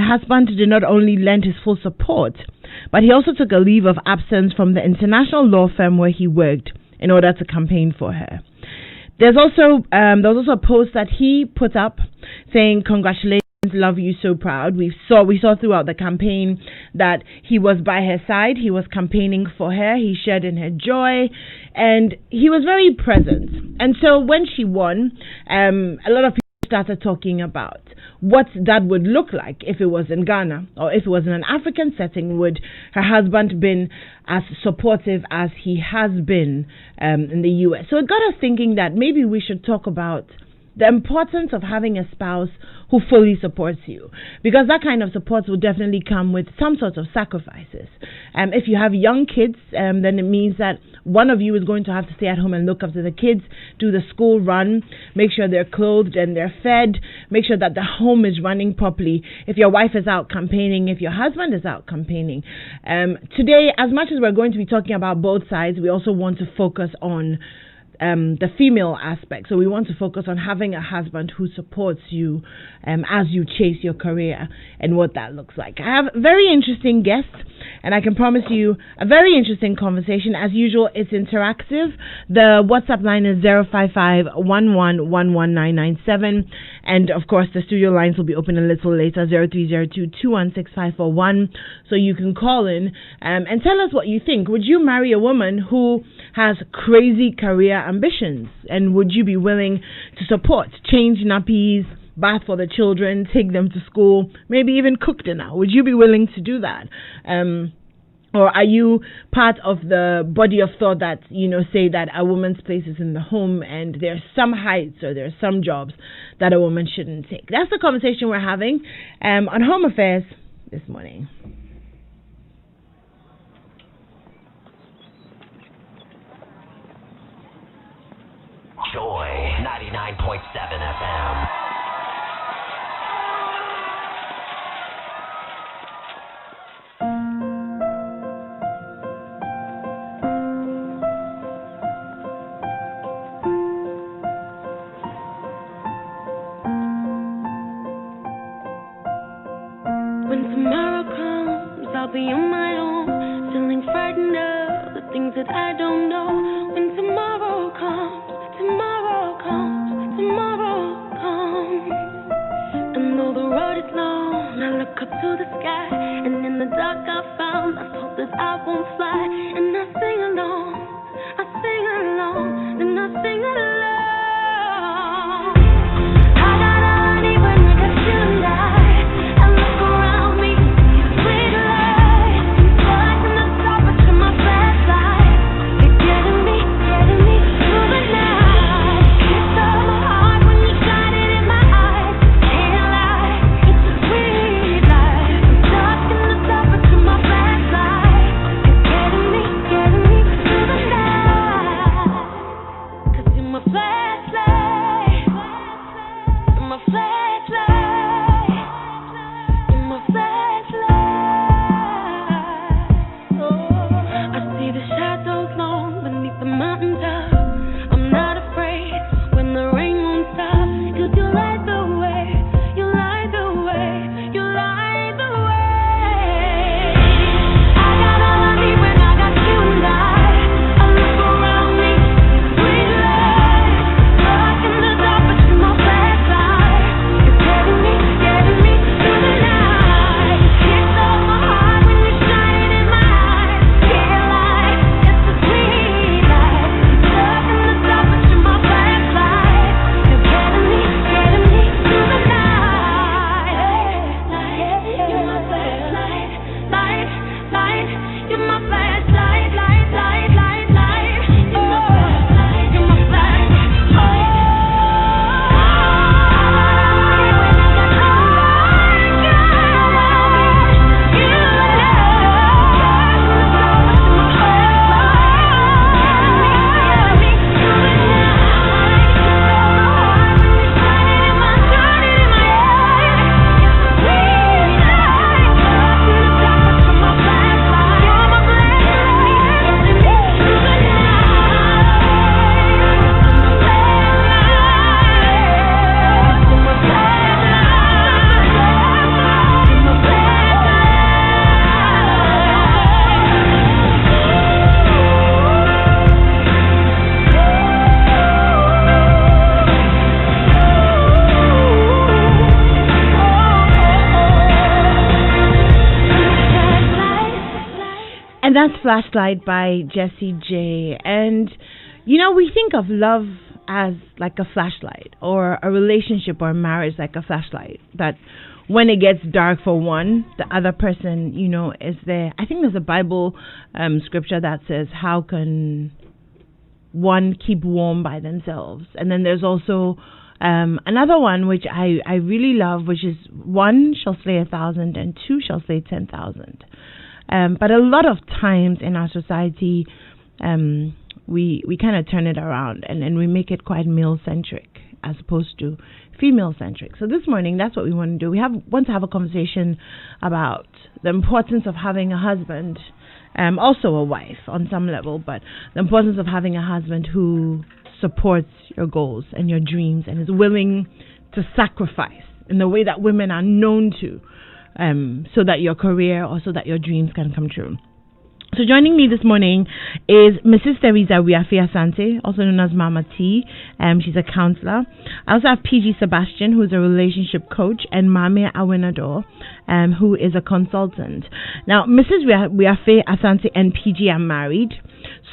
the husband did not only lend his full support, but he also took a leave of absence from the international law firm where he worked in order to campaign for her. There was also a post that he put up saying, "Congratulations, love you, so proud." We saw throughout the campaign that he was by her side. He was campaigning for her. He shared in her joy, and he was very present. And so when she won, a lot of people started talking about what that would look like if it was in Ghana or if it was in an African setting. Would her husband been as supportive as he has been in the US? So it got us thinking that maybe we should talk about the importance of having a spouse who fully supports you, because that kind of support will definitely come with some sort of sacrifices. If you have young kids, then it means that one of you is going to have to stay at home and look after the kids, do the school run, make sure they're clothed and they're fed, make sure that the home is running properly. If your wife is out campaigning, if your husband is out campaigning. Today, as much as we're going to be talking about both sides, we also want to focus on the female aspect. So we want to focus on having a husband who supports you as you chase your career and what that looks like. I have very interesting guests, and I can promise you a very interesting conversation. As usual, it's interactive. The WhatsApp line is 055-1111-997, and of course the studio lines will be open a little later, 0302-216-541, so you can call in and tell us what you think. Would you marry a woman who has crazy career ambitions, and would you be willing to support, change nappies, bath for the children, take them to school, maybe even cook dinner? Would you be willing to do that? Or are you part of the body of thought that, say that a woman's place is in the home and there's some heights or there's some jobs that a woman shouldn't take? That's the conversation we're having on Home Affairs this morning. Joy 99.7 FM. When tomorrow comes, I'll be on my own, feeling frightened of the things that I don't know. When tomorrow comes, and though the road is long, I look up to the sky, and in the dark I found I hope that I won't fly, and I sing along, and I sing along. I got all I need when I got you and I look around me, see a sweet light, light in the dark, but you're my flashlight. You're getting me through the night. Kiss all my heart when you shine it in my eyes. Can't lie, it's a sweet life. I'm stuck in the dark, but you're my flashlight. You're getting me through the night. 'Cause you're my flashlight. And that's Flashlight by Jessie J. And, you know, we think of love as like a flashlight, or a relationship or a marriage like a flashlight, that when it gets dark for one, the other person, you know, is there. I think there's a Bible scripture that says, how can one keep warm by themselves? And then there's also another one which I really love, which is 1 shall slay 1,000 and 2 shall slay 10,000. But a lot of times in our society, we kind of turn it around and we make it quite male-centric as opposed to female-centric. So this morning, that's what we want to do. We want to have a conversation about the importance of having a husband, also a wife on some level, but the importance of having a husband who supports your goals and your dreams and is willing to sacrifice in the way that women are known to, so that your career or so that your dreams can come true. So joining me this morning is Mrs. Teresa Wiafe Asante, also known as Mama T. She's a counselor. I also have PG Sebastian, who's a relationship coach, and Mame Awinado, who is a consultant. Now, Mrs. Wiafe Asante and PG are married,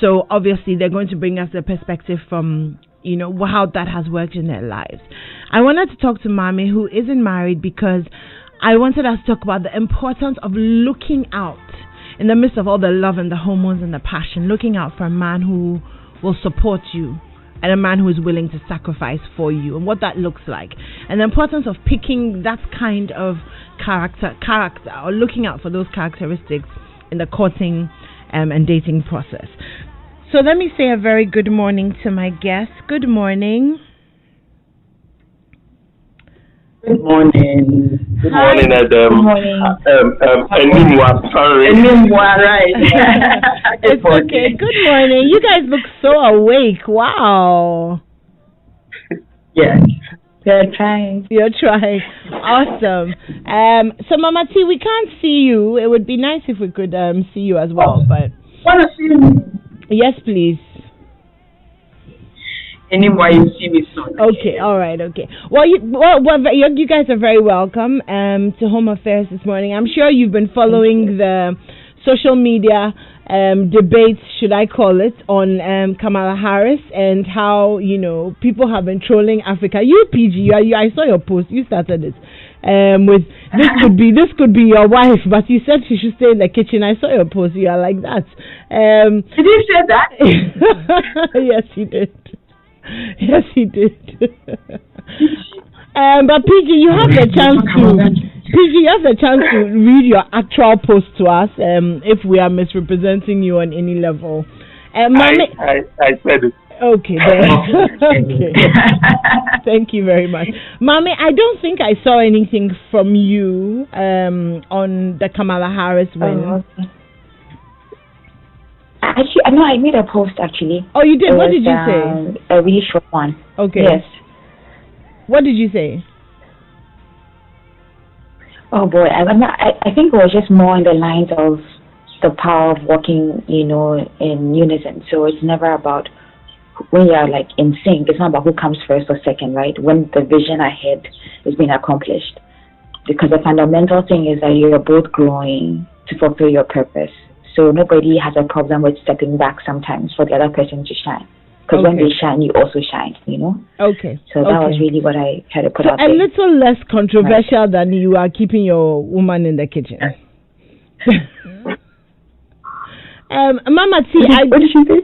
so obviously they're going to bring us the perspective from, you know, how that has worked in their lives. I wanted to talk to Mame, who isn't married, because I wanted us to talk about the importance of looking out in the midst of all the love and the hormones and the passion, looking out for a man who will support you and a man who is willing to sacrifice for you, and what that looks like, and the importance of picking that kind of character, or looking out for those characteristics in the courting and dating process. So let me say a very good morning to my guests. Good morning. Good morning. Good morning, Adam. Good morning. Enimwa, sorry. Enimwa, right. It's okay. Good morning. You guys look so awake. Wow. Yes. We're trying. You're trying. Awesome. So, Mama T, we can't see you. It would be nice if we could see you as well. But Want to see me? Yes, please. Enimwa, you see me soon. Okay, all right, okay. Well, you guys are very welcome to Home Affairs this morning. I'm sure you've been following the social media debates, should I call it, on Kamala Harris, and how, you know, people have been trolling Africa. You, PG, I saw your post. You started it with this could be your wife, but you said she should stay in the kitchen. I saw your post. You are like that. Did you say that? Yes, he did. Yes, he did. But PG, you have the chance to read your actual post to us if we are misrepresenting you on any level. I said it. Okay, then. Okay. Thank you very much. Mame, I don't think I saw anything from you on the Kamala Harris win. Oh, okay. Actually, no, I made a post actually. Oh, you did? What did you say? A really short one. Okay. Yes. What did you say? Oh boy, I think it was just more in the lines of the power of working, you know, in unison. So it's never about when you're like in sync. It's not about who comes first or second, right? When the vision ahead is being accomplished, because the fundamental thing is that you're both growing to fulfill your purpose. So nobody has a problem with stepping back sometimes for the other person to shine. Because when they shine, you also shine, you know? Okay. So that was really what I had to put out there. A little less controversial than you are keeping your woman in the kitchen. Mama T, what did you say?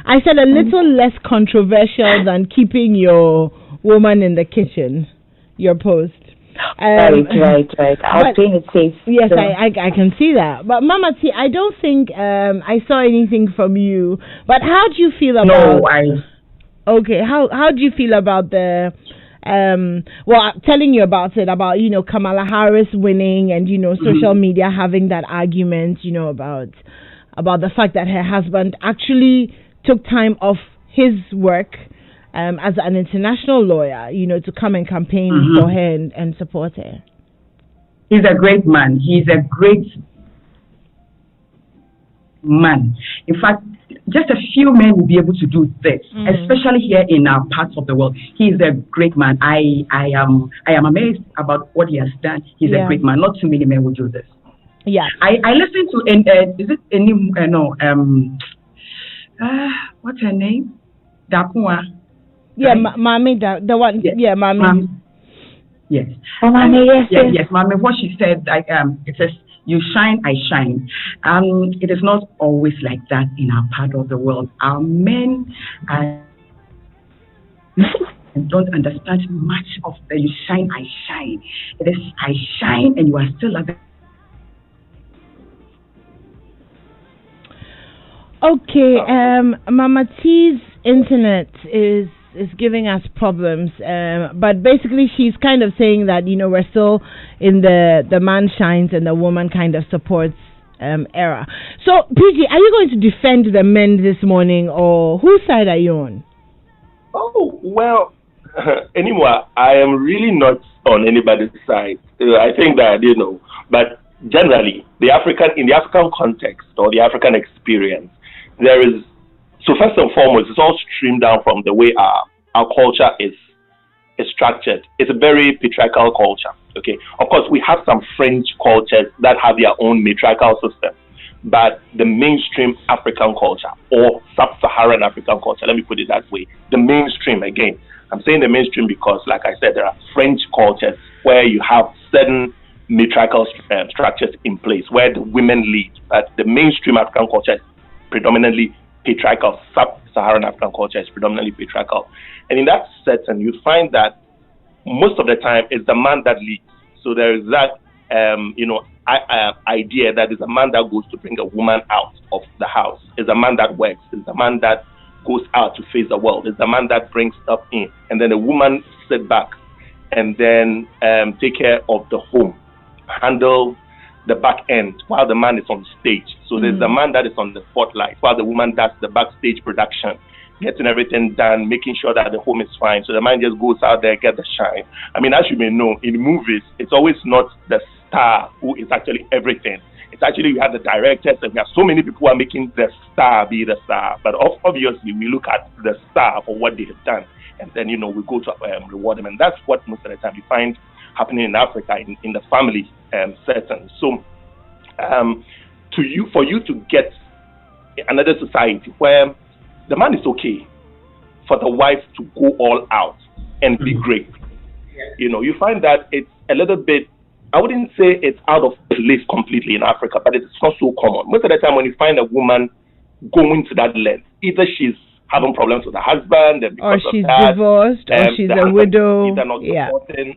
I said a little less controversial than keeping your woman in the kitchen, your post. Right. I was playing it safe. Yes, so. I can see that. But Mama T, I don't think I saw anything from you. But how do you feel about? Okay, how do you feel about the? Well, I'm telling you about it, about, you know, Kamala Harris winning, and, you know, social media having that argument, you know, about the fact that her husband actually took time off his work as an international lawyer, you know, to come and campaign for her and support her. He's a great man. He's a great man. In fact, just a few men will be able to do this, especially here in our parts of the world. He's a great man. I am amazed about what he has done. He's a great man. Not too many men will do this. Yeah. I listened to is it any no what's her name? Dakua. Yeah, Mami, the one. Yeah, Mami. Yes. Oh, Mami, yes. Yes, Mami. What she said, like it says, "You shine, I shine." It is not always like that in our part of the world. Our men are don't understand much of the "you shine, I shine." It is "I shine," and you are still at the. Okay, Mama T's internet is giving us problems, but basically she's kind of saying that we're still in the man shines and the woman kind of supports era. So PG, are you going to defend the men this morning, or whose side are you on? Oh well, anymore, I am really not on anybody's side. I think that but generally, in the African context or the African experience, there is. So first and foremost, it's all streamed down from the way our culture is structured. It's a very patriarchal culture. Okay, of course we have some French cultures that have their own matriarchal system, but the mainstream African culture or sub-Saharan African culture, let me put it that way, the mainstream again. I'm saying the mainstream because, like I said, there are French cultures where you have certain matriarchal structures in place where the women lead, but the mainstream African culture is predominantly patriarchal. Sub-Saharan African culture is predominantly patriarchal. And in that setting, you find that most of the time it's the man that leads. So there is that, idea that it's a man that goes to bring a woman out of the house. It's a man that works. It's a man that goes out to face the world. It's a man that brings stuff in. And then the woman sit back and then take care of the home, handle the back end while the man is on stage. So there's the man that is on the spotlight while the woman does the backstage production, getting everything done, making sure that the home is fine. So the man just goes out there, get the shine. I mean, as you may know, in movies, it's always not the star who is actually everything. It's actually, you have the directors, and we have so many people who are making the star be the star. But obviously, we look at the star for what they have done, and then, we go to reward them. And that's what most of the time you find happening in Africa in the family setting. So, for you to get another society where the man is okay for the wife to go all out and be great, you find that it's a little bit, I wouldn't say it's out of place completely in Africa, but it's not so common. Most of the time when you find a woman going to that length, either she's having problems with her husband, and or she's divorced, or she's a widow. Either not supporting.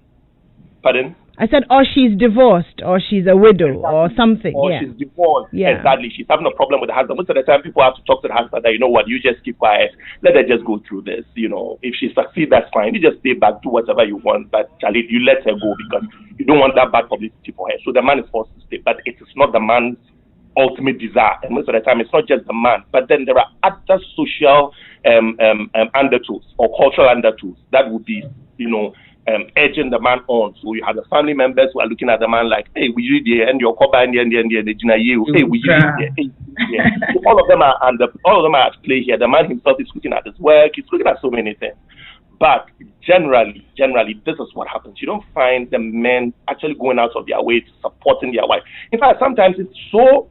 Pardon? I said, or she's divorced, or she's a widow, or something. Or she's divorced. Exactly. She's having a problem with the husband. Most of the time, people have to talk to the husband that, you just keep quiet. Let her just go through this. If she succeeds, that's fine. You just stay back, do whatever you want. But, Charlie, you let her go because you don't want that bad publicity for her. So the man is forced to stay. But it is not the man's ultimate desire. And most of the time, it's not just the man. But then there are other social undertones or cultural undertones that would be, edging the man on. So you have the family members who are looking at the man like, hey, we you there, and your coba and the hey, we you there. So all of them are at play here. The man himself is looking at his work, he's looking at so many things. But generally, this is what happens. You don't find the men actually going out of their way to supporting their wife. In fact, sometimes it's so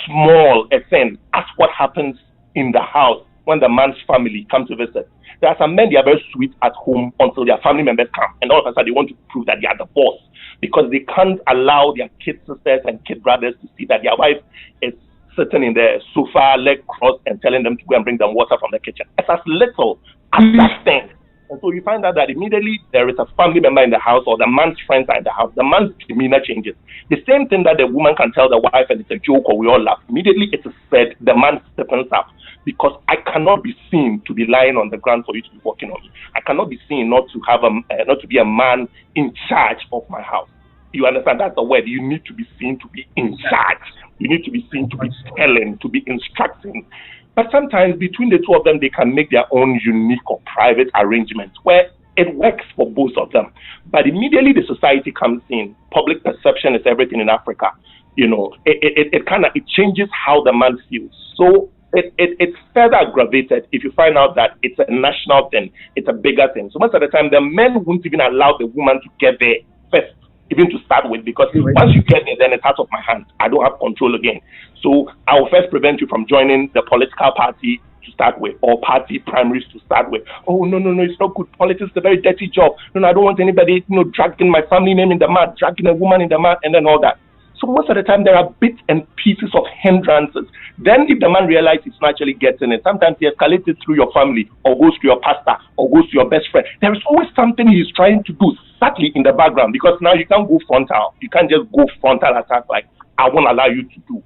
small a thing as what happens in the house when the man's family come to visit. There are some men, they are very sweet at home until their family members come. And all of a sudden, they want to prove that they are the boss because they can't allow their kid sisters and kid brothers to see that their wife is sitting in the sofa, leg crossed, and telling them to go and bring them water from the kitchen. It's as little as that thing. And so you find out that immediately there is a family member in the house or the man's friends are in the house. The man's demeanor changes. The same thing that the woman can tell the wife and it's a joke or we all laugh. Immediately it is said, the man stiffens up. Because I cannot be seen to be lying on the ground for you to be working on me. I cannot be seen not to be a man in charge of my house. You understand? That's the word. You need to be seen to be in charge. You need to be seen to be telling, to be instructing. But sometimes between the two of them, they can make their own unique or private arrangements where it works for both of them. But immediately the society comes in. Public perception is everything in Africa. It changes how the man feels. So it's further aggravated if you find out that it's a national thing, it's a bigger thing. So most of the time, the men won't even allow the woman to get there first even to start with, because once you get there, then it's out of my hands. I don't have control again. So I will first prevent you from joining the political party to start with, or party primaries to start with. Oh, no, it's not good. Politics is a very dirty job. No, I don't want anybody, dragging my family name in the mud, dragging a woman in the mud, and then all that. So most of the time, there are bits and pieces of hindrances. Then if the man realizes he's not actually getting it, sometimes he escalates it through your family, or goes to your pastor, or goes to your best friend. There is always something he's trying to do subtly in the background, because now you can't go frontal. You can't just go frontal attack like, I won't allow you to do.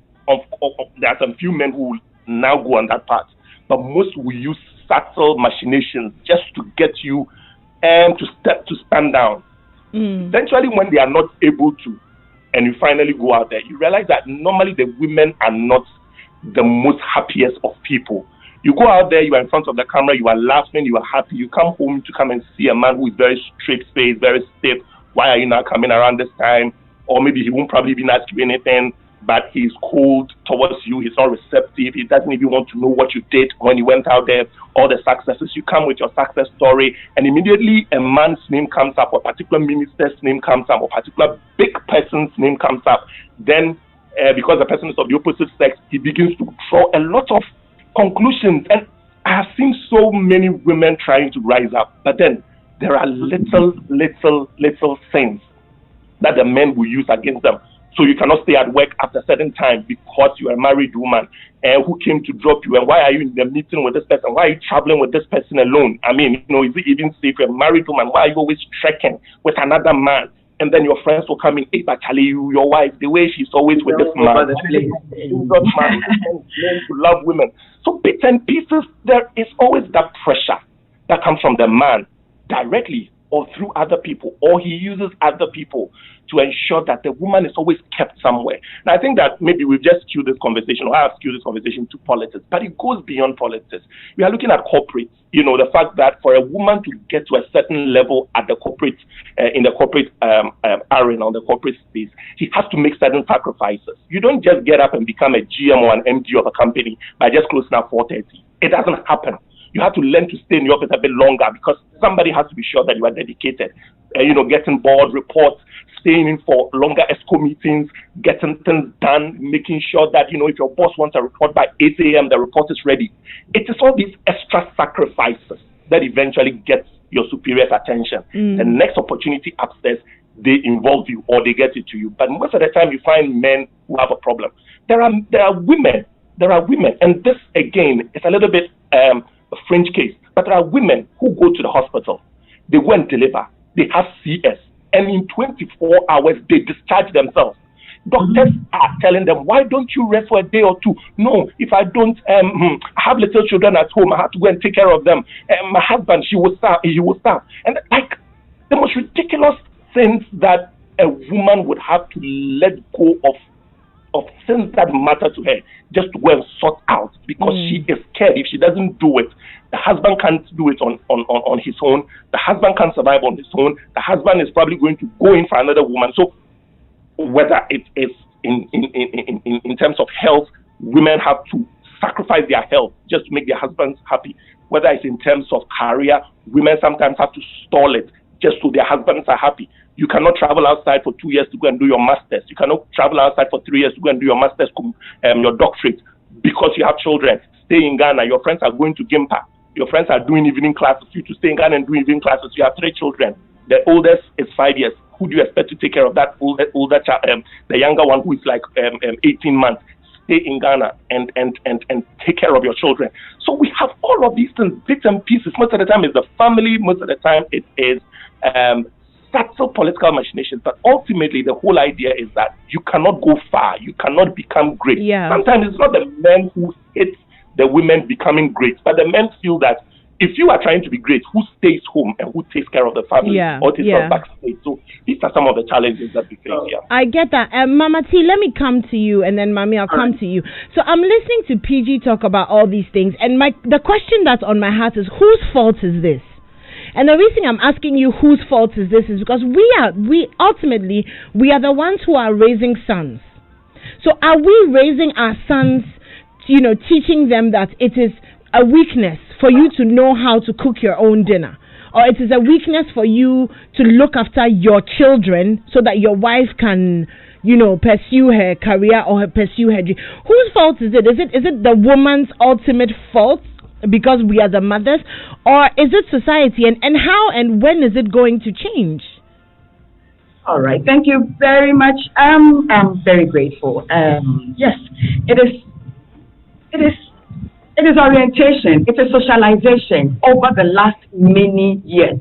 There are some few men who will now go on that path. But most will use subtle machinations just to get you to stand down. Eventually, when they are not able to, and you finally go out there, you realize that normally the women are not the most happiest of people. You go out there, you are in front of the camera, you are laughing, you are happy. You come home to come and see a man who is very straight-faced, very stiff. Why are you not coming around this time? Or maybe he won't probably even ask you anything, but he's cold towards you. He's not receptive. He doesn't even want to know what you did when you went out there, all the successes. You come with your success story, and immediately a man's name comes up, or a particular minister's name comes up, or a particular big person's name comes up. Then, because the person is of the opposite sex, he begins to draw a lot of conclusions. And I have seen so many women trying to rise up, but then there are little things that the men will use against them. So you cannot stay at work after a certain time because you are a married woman who came to drop you. And why are you in the meeting with this person? Why are you traveling with this person alone? I mean, is it even safe? You're a married woman. Why are you always trekking with another man? And then your friends will come in, hey, but Charlie, your wife, the way she's always with this man. She's not married. To love women. So bits and pieces, there is always that pressure that comes from the man directly or through other people, or he uses other people to ensure that the woman is always kept somewhere. And I think that maybe we've just skewed this conversation, or I have skewed this conversation to politics, but it goes beyond politics. We are looking at corporate, the fact that for a woman to get to a certain level at the corporate, in the corporate arena, or the corporate space, she has to make certain sacrifices. You don't just get up and become a GM or an MD of a company by just closing at 4:30. It doesn't happen. You have to learn to stay in the office a bit longer, because somebody has to be sure that you are dedicated. Getting board reports, staying in for longer ESCO meetings, getting things done, making sure that, if your boss wants a report by 8 a.m., the report is ready. It is all these extra sacrifices that eventually gets your superior's attention. The next opportunity upstairs, they involve you or they get it to you. But most of the time, you find men who have a problem. There are women, and this, again, is a little bit a fringe case, but there are women who go to the hospital, they go and deliver, they have CS, and in 24 hours, they discharge themselves. Doctors are telling them, why don't you rest for a day or two? No, if I don't, I have little children at home, I have to go and take care of them. My husband, he will starve. And like the most ridiculous things that a woman would have to let go of things that matter to her just to go and sort out, because she is scared. If she doesn't do it, the husband can't do it on his own. The husband can't survive on his own. The husband is probably going to go in for another woman. So whether it is in terms of health, women have to sacrifice their health just to make their husbands happy. Whether it's in terms of career, women sometimes have to stall it just so their husbands are happy. You cannot travel outside for 2 years to go and do your master's. You cannot travel outside for 3 years to go and do your master's, your doctorate, because you have children. Stay in Ghana. Your friends are going to Gimpa. Your friends are doing evening classes. You to stay in Ghana and do evening classes. You have 3 children. The oldest is 5 years. Who do you expect to take care of that older child? The younger one, who is like 18 months. Stay in Ghana and take care of your children. So we have all of these things, bits and pieces. Most of the time it's the family. Most of the time it is subtle political machinations. But ultimately, the whole idea is that you cannot go far. You cannot become great. Yeah. Sometimes it's not the men who hate the women becoming great, but the men feel that if you are trying to be great, who stays home and who takes care of the family or takes us backstage? So these are some of the challenges that we face here. I get that. Mama T, let me come to you, and then Mami, I'll come to you. So I'm listening to PG talk about all these things, and the question that's on my heart is, whose fault is this? And the reason I'm asking you whose fault is this is because we ultimately are the ones who are raising sons. So are we raising our sons, teaching them that it is a weakness for you to know how to cook your own dinner? or it is a weakness for you to look after your children so that your wife can, pursue her career or pursue her dream? Whose fault is it? Is it the woman's ultimate fault because we are the mothers, or is it society? And how and when is it going to change? All right, thank you very much. I'm very grateful. Yes, it is orientation. It is socialization over the last many years.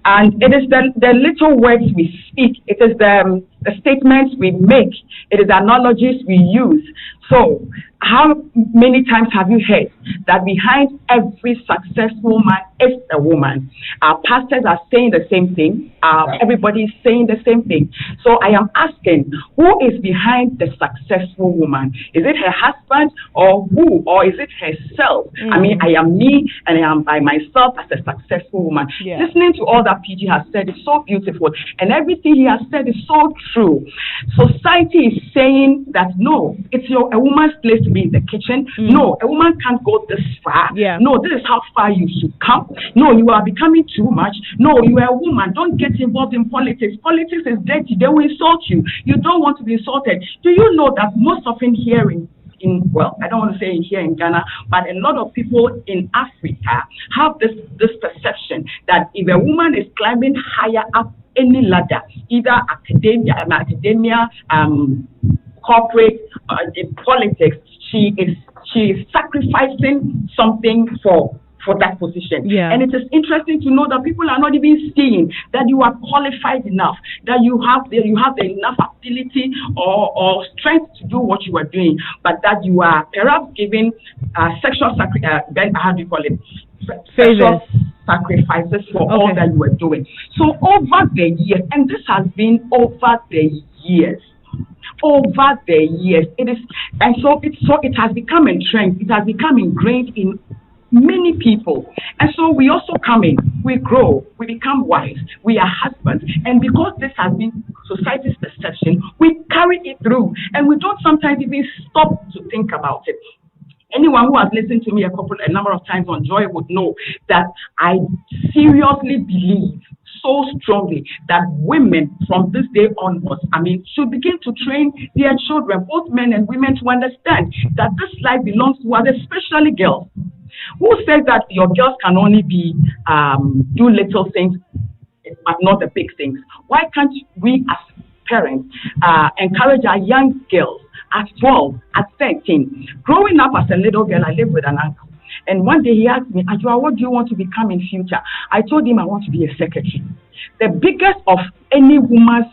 And it is the little words we speak. It is the statements we make. It is the analogies we use. So how many times have you heard that behind every successful man is a woman? Our pastors are saying the same thing. Everybody is saying the same thing. So I am asking, who is behind the successful woman? Is it her husband or who? Or is it herself? I mean, I am me and I am by myself as a successful woman. Yeah. Listening to all that PG has said is so beautiful. And everything he has said is so true. Society is saying that no, it's a woman's place to be in the kitchen. No, a woman can't go this far. Yeah. No, this is how far you should come. No, you are becoming too much. No, you are a woman. Don't get involved in politics. Politics is dirty. They will insult you. You don't want to be insulted. Do you know that most often here I don't want to say here in Ghana, but a lot of people in Africa have this perception that if a woman is climbing higher up any ladder, either academia, corporate, in politics, she is sacrificing something for that position. Yeah. And it is interesting to know that people are not even seeing that you are qualified enough, that you have the enough ability or strength to do what you are doing, but that you are perhaps giving sexual sexual sacrifices for all that you are doing. So over the years, and this has been over the years, it is, and so it has become a trend. It has become ingrained in many people, and so we also come in, we grow, we become wives, we are husbands, and because this has been society's perception, we carry it through, and we don't sometimes even stop to think about it. Anyone who has listened to me a number of times on Joy would know that I seriously believe so strongly that women from this day onwards, should begin to train their children, both men and women, to understand that this life belongs to us, especially girls. Who says that your girls can only be do little things but not the big things? Why can't we as parents encourage our young girls at 12, at 13? Growing up as a little girl, I lived with an uncle. And one day he asked me, Ajua, what do you want to become in future? I told him I want to be a secretary. The biggest of any woman's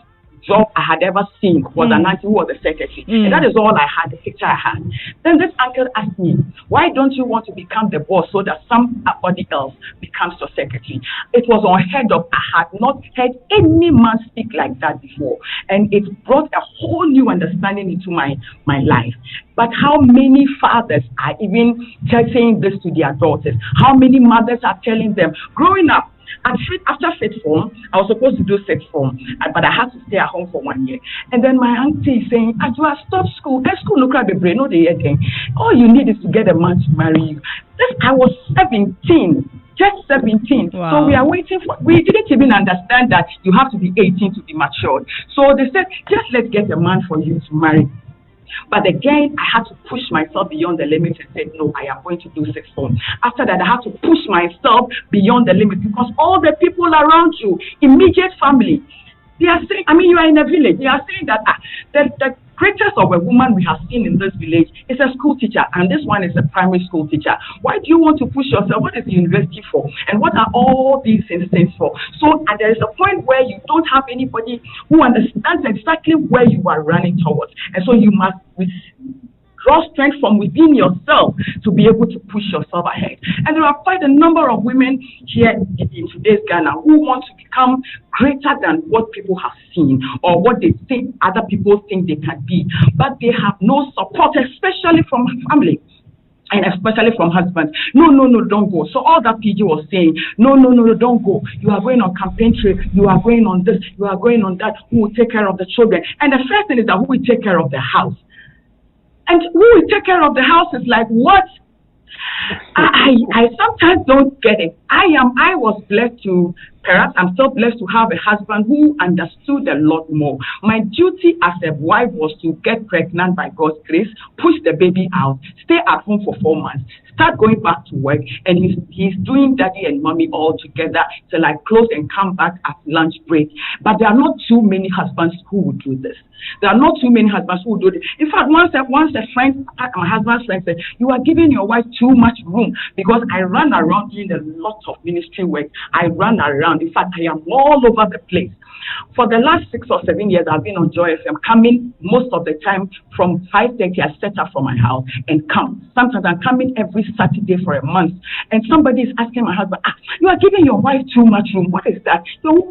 job I had ever seen was an auntie who was a secretary. And that is all I had, the picture I had. Then this uncle asked me, why don't you want to become the boss so that somebody else becomes your secretary? It was unheard of. I had not heard any man speak like that before. And it brought a whole new understanding into my life. But how many fathers are even saying this to their daughters? How many mothers are telling them? Growing up, after fifth form, I was supposed to do sixth form, but I had to stay at home for 1 year. And then my auntie is saying, Ajua, stop school. That school look like the brain, no the thing. All you need is to get a man to marry you. I was 17. Just 17. Wow. So we are waiting we didn't even understand that you have to be 18 to be matured. So they said, just let's get a man for you to marry. But again, I had to push myself beyond the limit and said, no, I am going to do sixth form. After that, I had to push myself beyond the limit because all the people around you, immediate family, they are saying, you are in a village, they are saying that the greatest of a woman we have seen in this village is a school teacher, and this one is a primary school teacher. Why do you want to push yourself? What is the university for? And what are all these things for? So there is a point where you don't have anybody who understands exactly where you are running towards. And so you must draw strength from within yourself to be able to push yourself ahead. And there are quite a number of women here in today's Ghana who want to become greater than what people have seen or what they think other people think they can be. But they have no support, especially from family. And especially from husbands. No, don't go. So all that PG was saying, no, don't go. You are going on campaign trip. You are going on this. You are going on that. Who will take care of the children? And the first thing is that who will take care of the house? And who will take care of the house is like, what? I sometimes don't get it. I was blessed to, perhaps I'm still blessed to have a husband who understood a lot more. My duty as a wife was to get pregnant by God's grace, push the baby out, stay at home for 4 months, start going back to work, and he's doing daddy and mommy all together till I close and come back at lunch break. But there are not too many husbands who would do this. There are not too many husbands who would do this. In fact, once a friend, my husband's friend said, "You are giving your wife too much room," because I run around doing a lot of ministry work. I run around. In fact, I am all over the place. For the last 6 or 7 years, I've been on Joy FM, coming most of the time from 5:30. I set up from my house and come. Sometimes I'm coming every Saturday for a month. And somebody is asking my husband, "You are giving your wife too much room. What is that?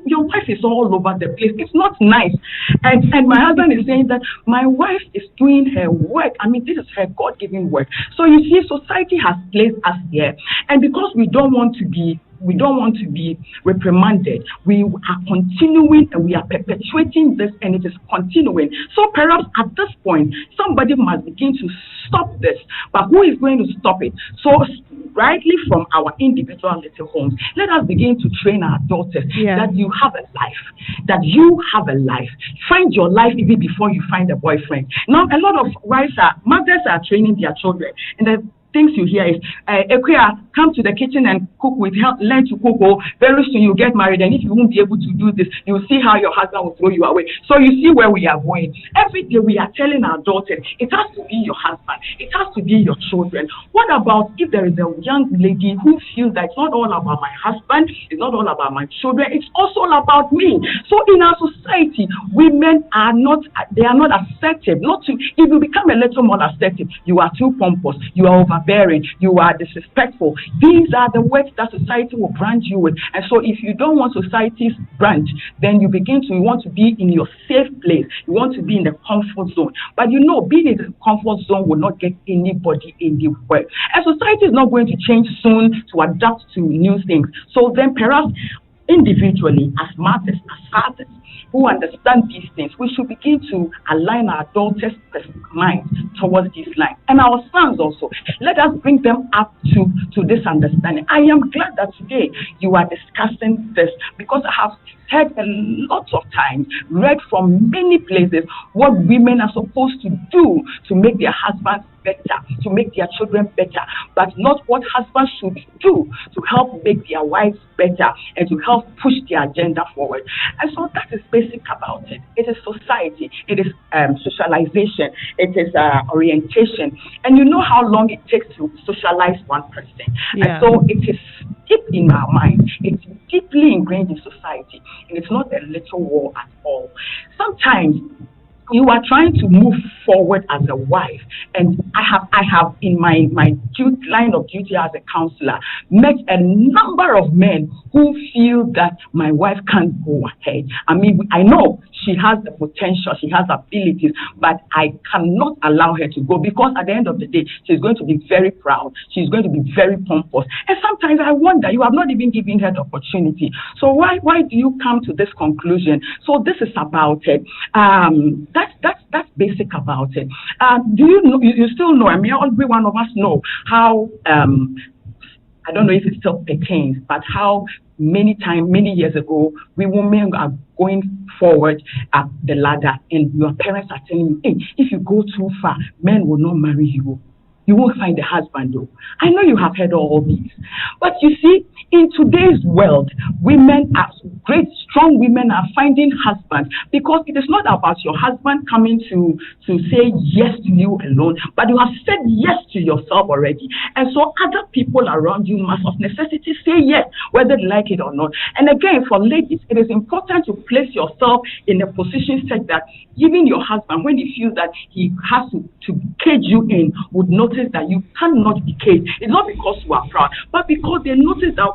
Your wife is all over the place. It's not nice." And my husband is saying that my wife is doing her work. I mean, this is her God-given work. So you see, society has placed us here. And because we don't want to be reprimanded, we are continuing and we are perpetuating this, and it is continuing. So perhaps at this point, somebody must begin to stop this. But who is going to stop it? So rightly from our individual little homes, let us begin to train our daughters that you have a life, Find your life even before you find a boyfriend. Now, a lot of mothers are training their children, and the things you hear is, Equia, come to the kitchen and cook learn to cook. Very soon you get married, and if you won't be able to do this, you'll see how your husband will throw you away. So you see where we are going. Every day we are telling our daughters, it has to be your husband, it has to be your children. What about if there is a young lady who feels that it's not all about my husband, it's not all about my children, it's also all about me? So in our society, women are not assertive. If you become a little more assertive, you are too pompous, you are overbearing, you are disrespectful. These are the words that society will brand you with. And so if you don't want society's brand, then you want to be in your safe place. You want to be in the comfort zone. But being in the comfort zone will not get anybody anywhere. And society is not going to change soon to adapt to new things. So then perhaps individually, as mothers, as fathers, who understand these things, we should begin to align our daughters' minds towards these lines. And our sons also. Let us bring them up to this understanding. I am glad that today you are discussing this, because I have heard a lot of times, read from many places, what women are supposed to do to make their husbands better, to make their children better, but not what husbands should do to help make their wives better and to help push their agenda forward. And so that is basic about it. It is society, it is socialization, it is orientation. And you know how long it takes to socialize one person. And so it is deep in our mind, it's deeply ingrained in society, and it's not a little war at all. Sometimes you are trying to move forward as a wife, and I have in my line of duty as a counselor met a number of men who feel that my wife can't go ahead. I mean, I know she has the potential, she has abilities, but I cannot allow her to go, because at the end of the day, she's going to be very proud, she's going to be very pompous. And sometimes I wonder, you have not even given her the opportunity. So why do you come to this conclusion? So this is about it. That's basic about it. Do you know? You still know? I mean, every one of us know how. I don't know if it still pertains, but how many years ago, we women are going forward up the ladder, and your parents are telling you, "Hey, if you go too far, men will not marry you. You won't find a husband, though." I know you have heard all these. But you see, in today's world, strong women are finding husbands, because it is not about your husband coming to say yes to you alone, but you have said yes to yourself already. And so other people around you must of necessity say yes, whether they like it or not. And again, for ladies, it is important to place yourself in a position such that even your husband, when he feels that he has to cage you in, would notice that you cannot be caged. It's not because you are proud, but because they notice that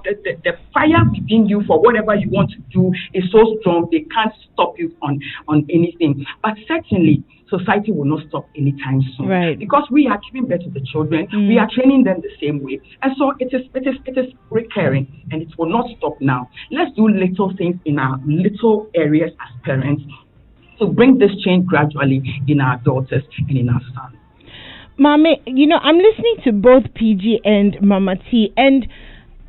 the fire within you for whatever you want to do is so strong, they can't stop you on anything. But certainly, society will not stop anytime soon, right? Because we are giving birth to the children, we are training them the same way, and so it is recurring, and it will not stop now. Let's do little things in our little areas as parents to bring this change gradually in our daughters and in our sons. Mame, I'm listening to both PG and Mama T, and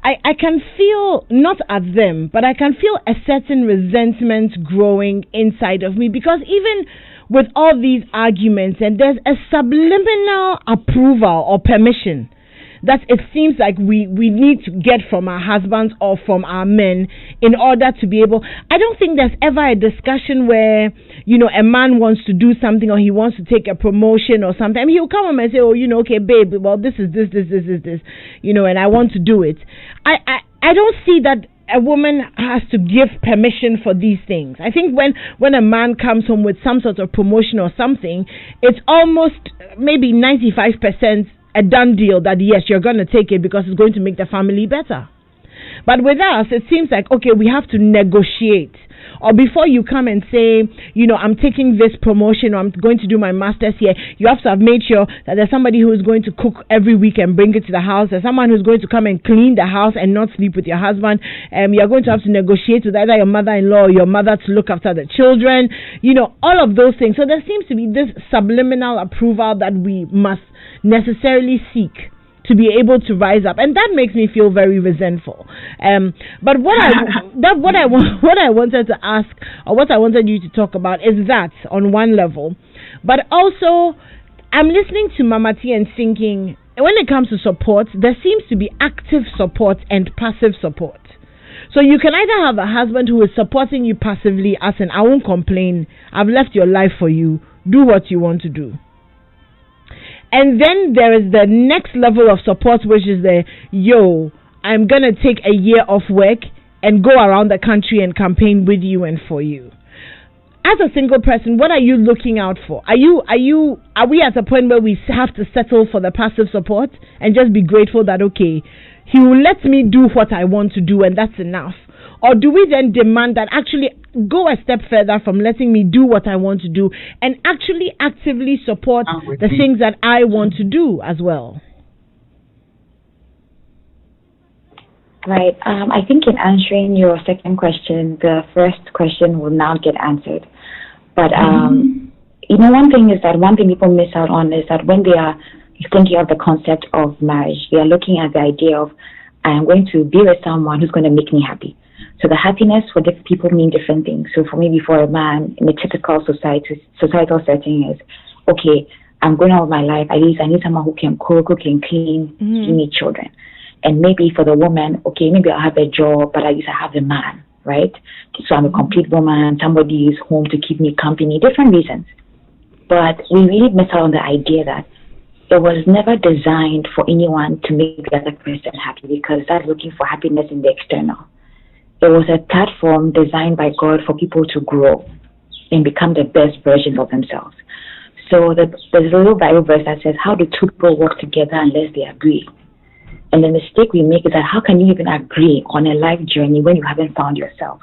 I can feel, not at them, but I can feel a certain resentment growing inside of me, because even with all these arguments, and there's a subliminal approval or permission that it seems like we need to get from our husbands or from our men in order to be able. I don't think there's ever a discussion where, a man wants to do something or he wants to take a promotion or something. I mean, he'll come home and say, oh, okay, babe, well, this is this, and I want to do it. I don't see that a woman has to give permission for these things. I think when a man comes home with some sort of promotion or something, it's almost maybe 95% a done deal that yes, you're going to take it because it's going to make the family better. But with us, it seems like, okay, we have to negotiate. Or before you come and say, I'm taking this promotion, or I'm going to do my master's here, you have to have made sure that there's somebody who is going to cook every week and bring it to the house. There's someone who's going to come and clean the house and not sleep with your husband. You're going to have to negotiate with either your mother-in-law or your mother to look after the children. All of those things. So there seems to be this subliminal approval that we must necessarily seek to be able to rise up, and that makes me feel very resentful. But what I wanted to ask, or what I wanted you to talk about, is that on one level, but also I'm listening to Mama T and thinking, when it comes to support, there seems to be active support and passive support. So you can either have a husband who is supporting you passively, as in, I won't complain, I've left your life for you, do what you want to do. And then there is the next level of support, which is I'm going to take a year off work and go around the country and campaign with you and for you. As a single person, what are you looking out for? Are we at a point where we have to settle for the passive support and just be grateful that, okay, he will let me do what I want to do and that's enough? Or do we then demand that actually go a step further from letting me do what I want to do and actually actively support the things that I want to do as well? Right. I think in answering your second question, the first question will now get answered. But, one thing people miss out on is that when they are thinking of the concept of marriage, they are looking at the idea of, I am going to be with someone who's going to make me happy. So the happiness for different people mean different things. So for maybe for a man in a typical societal setting is, okay, I'm going out with my life. I need someone who can cook, who can clean, give me children. And maybe for the woman, okay, maybe I'll have a job, but at least I have a man, right? So I'm a complete woman. Somebody is home to keep me company. Different reasons. But we really miss out on the idea that it was never designed for anyone to make the other person happy, because that's looking for happiness in the external. It was a platform designed by God for people to grow and become the best versions of themselves. So there's a little Bible verse that says, how do two people work together unless they agree? And the mistake we make is that how can you even agree on a life journey when you haven't found yourself?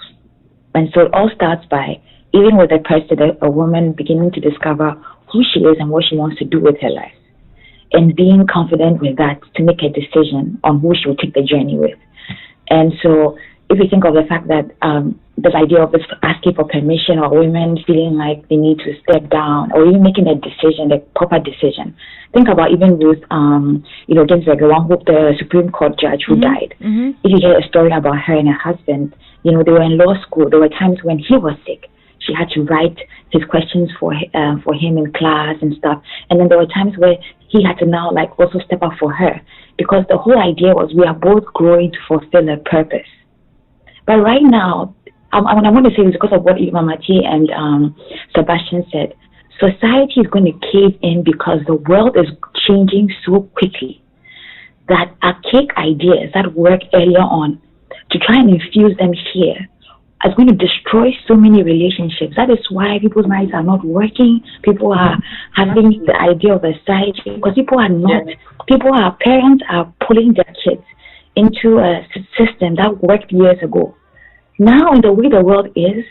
And so it all starts by, even with a person, a woman beginning to discover who she is and what she wants to do with her life, and being confident with that to make a decision on who she will take the journey with. And so if you think of the fact that this idea of this asking for permission, or women feeling like they need to step down, or even making a decision, the proper decision. Think about even Ruth, Ginsburg, the Supreme Court judge who died. If you hear a story about her and her husband, they were in law school. There were times when he was sick. She had to write his questions for him in class and stuff. And then there were times where he had to now also step up for her, because the whole idea was we are both growing to fulfill a purpose. But right now, I want to say this because of what Mama T and Sebastian said. Society is going to cave in because the world is changing so quickly that archaic ideas that work earlier on to try and infuse them here is going to destroy so many relationships. That is why people's marriages are not working. People are having the idea of a side chick, because parents are pulling their kids into a system that worked years ago. Now, in the way the world is,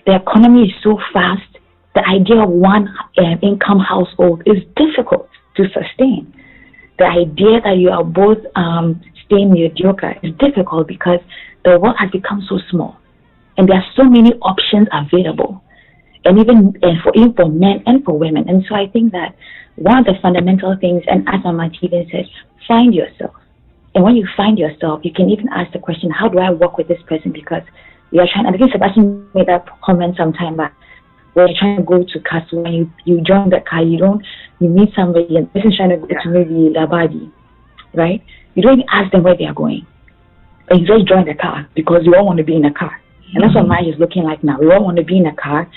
the economy is so fast, the idea of one income household is difficult to sustain. The idea that you are both staying mediocre is difficult because the world has become so small. And there are so many options available, and even for men and for women. And so I think that one of the fundamental things, and as Mama even said, find yourself. And when you find yourself, you can even ask the question, how do I work with this person? Because we are trying, I think Sebastian made that comment sometime back, where you're trying to go to Castle, and you join the car, you meet somebody, and the person's trying to go to maybe Labadi, right? You don't even ask them where they are going. And you just join the car because you all want to be in a car. And that's what marriage is looking like now. We all want to be in a car,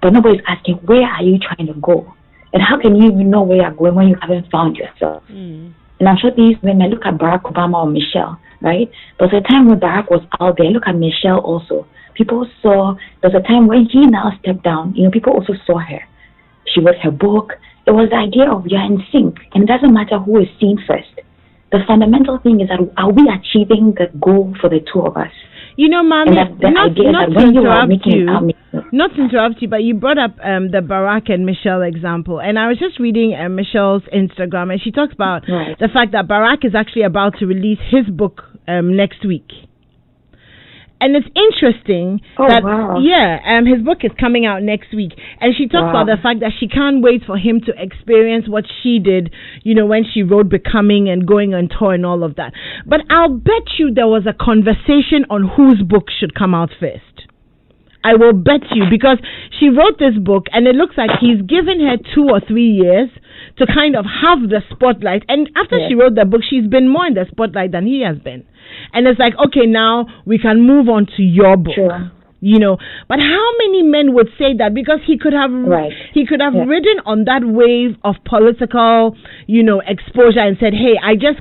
but nobody's asking, where are you trying to go? And how can you even know where you're going when you haven't found yourself? And I'm sure these women, look at Barack Obama or Michelle, right? There was a time when Barack was out there. Look at Michelle also. People saw, there's a time when he now stepped down. People also saw her. She wrote her book. It was the idea of you're in sync. And it doesn't matter who is seen first. The fundamental thing is that are we achieving the goal for the two of us? Mommy, not to interrupt you, but you brought up the Barack and Michelle example, and I was just reading Michelle's Instagram, and she talks about the fact that Barack is actually about to release his book next week. And it's interesting his book is coming out next week, and she talks about the fact that she can't wait for him to experience what she did, when she wrote Becoming and going on tour and all of that. But I'll bet you there was a conversation on whose book should come out first. I will bet you, because she wrote this book, and it looks like he's given her 2 or 3 years to kind of have the spotlight. And after she wrote the book, she's been more in the spotlight than he has been. And it's like, okay, now we can move on to your book. But how many men would say that? Because he could have ridden on that wave of political, exposure and said, hey, I just,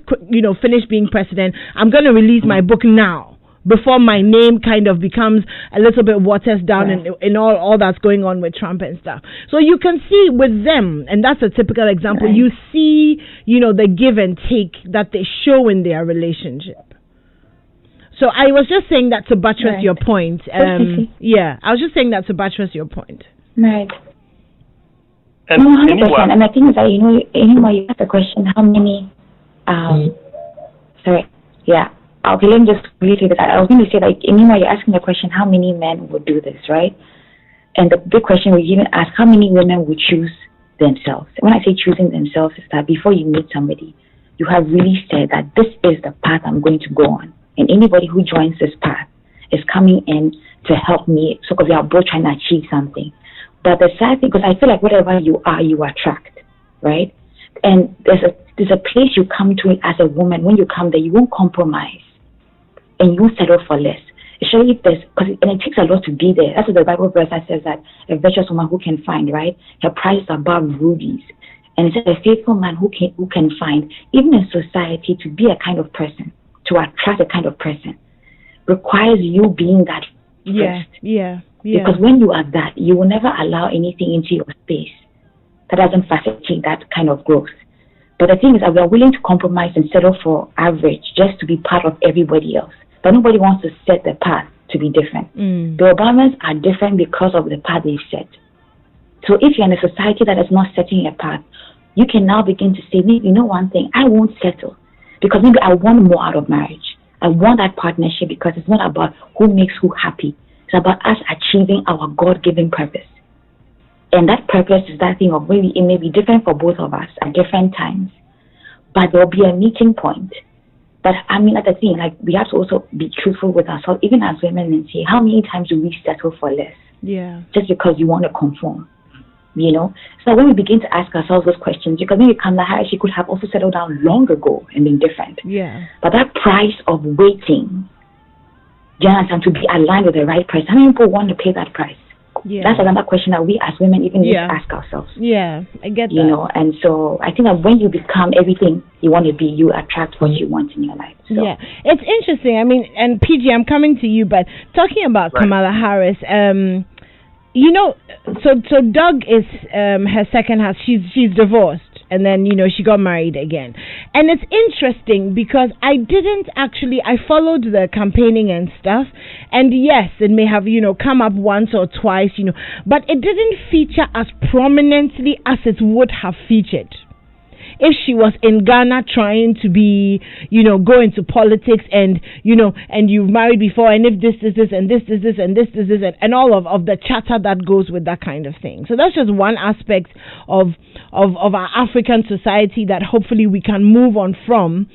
finished being president. I'm going to release my book now, before my name kind of becomes a little bit watered down in all that's going on with Trump and stuff. So you can see with them, and that's a typical example, you see, the give and take that they show in their relationship. So I was just saying that to buttress your point. I was just saying that to buttress your point. Right. And 100%. And I think that, anymore you ask the question, how many, okay, let me just really say this. I was going to say, anymore you're asking the question, how many men would do this, right? And the big question we even ask, how many women would choose themselves? When I say choosing themselves, is that before you meet somebody, you have really said that this is the path I'm going to go on. And anybody who joins this path is coming in to help me. So because we are both trying to achieve something. But the sad thing, because I feel like whatever you are, you attract, right? And there's a place you come to as a woman. When you come there, you won't compromise. And you won't settle for less. Especially if and it takes a lot to be there. That's what the Bible verse that says that a virtuous woman who can find, right? Her price is above rubies. And it says a faithful man who can find, even in society, to be a kind of person, to attract a kind of person, requires you being that first. Because when you are that, you will never allow anything into your space that doesn't facilitate that kind of growth. But the thing is that we are willing to compromise and settle for average just to be part of everybody else. But nobody wants to set the path to be different. The Obamas are different because of the path they set. So if you're in a society that is not setting a path, you can now begin to say, maybe, one thing, I won't settle. Because maybe I want more out of marriage. I want that partnership because it's not about who makes who happy. It's about us achieving our God-given purpose. And that purpose is that thing of maybe it may be different for both of us at different times. But there'll be a meeting point. But that's the thing, we have to also be truthful with ourselves, even as women, and say, how many times do we settle for less? Just because you want to conform. So when we begin to ask ourselves those questions, because maybe Kamala Harris, she could have also settled down long ago and been different. But that price of waiting, to be aligned with the right price, how many people want to pay that price? That's another question that we as women even need to ask ourselves. I get that. And so I think that when you become everything you want to be, you attract what you want in your life. So. It's interesting. And PG, I'm coming to you, but talking about Kamala Harris, so Doug is her second house. She's divorced, and then she got married again. And it's interesting because I followed the campaigning and stuff, and yes, it may have come up once or twice, but it didn't feature as prominently as it would have featured. if she was in Ghana trying to be, go into politics and you've married before, and if this is this and this is this and this is this and all of the chatter that goes with that kind of thing. So that's just one aspect of our African society that hopefully we can move on from,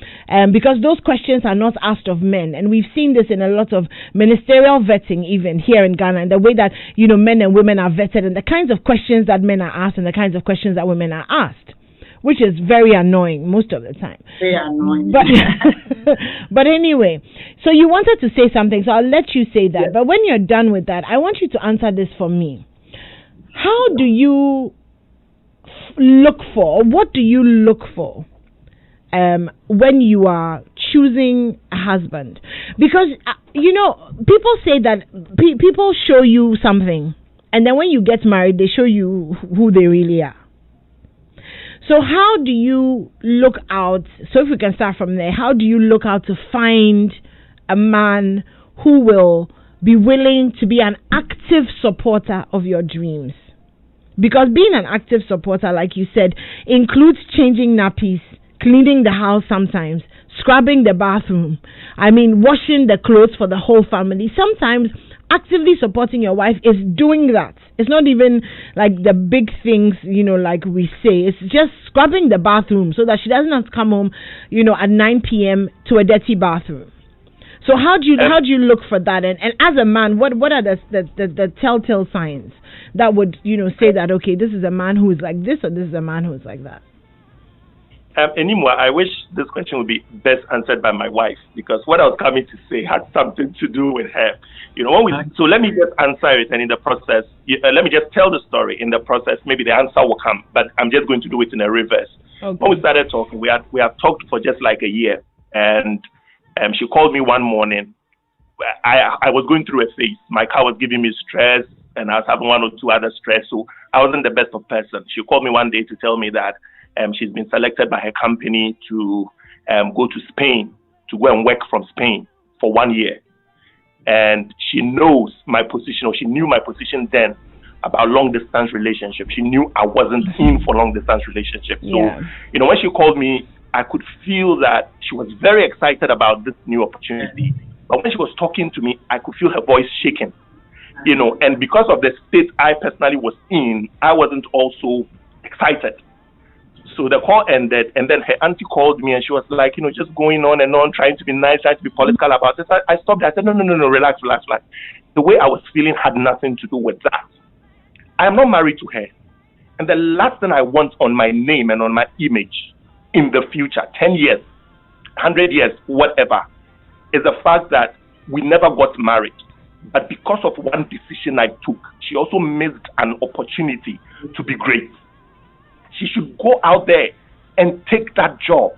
because those questions are not asked of men, and we've seen this in a lot of ministerial vetting even here in Ghana, and the way that men and women are vetted, and the kinds of questions that men are asked and the kinds of questions that women are asked, which is very annoying most of the time. Very annoying. But anyway, so you wanted to say something, so I'll let you say that. Yes. But when you're done with that, I want you to answer this for me. How do you look for, what do you look for when you are choosing a husband? Because, people say that people show you something, and then when you get married, they show you who they really are. So how do you look out? So if we can start from there, how do you look out to find a man who will be willing to be an active supporter of your dreams? Because being an active supporter, like you said, includes changing nappies, cleaning the house sometimes, scrubbing the bathroom, washing the clothes for the whole family. Sometimes actively supporting your wife is doing that. It's not even like the big things, like we say. It's just scrubbing the bathroom so that she doesn't have to come home, at 9 p.m. to a dirty bathroom. So how do you look for that? And as a man, what are the telltale signs that would, say that, okay, this is a man who is like this, or this is a man who is like that? Anymore, I wish this question would be best answered by my wife, because what I was coming to say had something to do with her. So let me just answer it, and in the process, let me just tell the story. In the process, maybe the answer will come, but I'm just going to do it in a reverse. Okay. When we started talking, we have talked for just like a year, and she called me one morning. I was going through a phase. My car was giving me stress, and I was having one or two other stress, so I wasn't the best of person. She called me one day to tell me that she's been selected by her company to go to Spain, to go and work from Spain for 1 year. And she knows my position, or she knew my position then about long distance relationship. She knew I wasn't in for long distance relationship. Yeah. So, when she called me, I could feel that she was very excited about this new opportunity. But when she was talking to me, I could feel her voice shaking. And because of the state I personally was in, I wasn't also excited. So the call ended, and then her auntie called me, and she was like, just going on and on, trying to be nice, trying to be political about it. I stopped her. I said, no, relax. The way I was feeling had nothing to do with that. I am not married to her. And the last thing I want on my name and on my image in the future, 10 years, 100 years, whatever, is the fact that we never got married. But because of one decision I took, she also missed an opportunity to be great. She should go out there and take that job.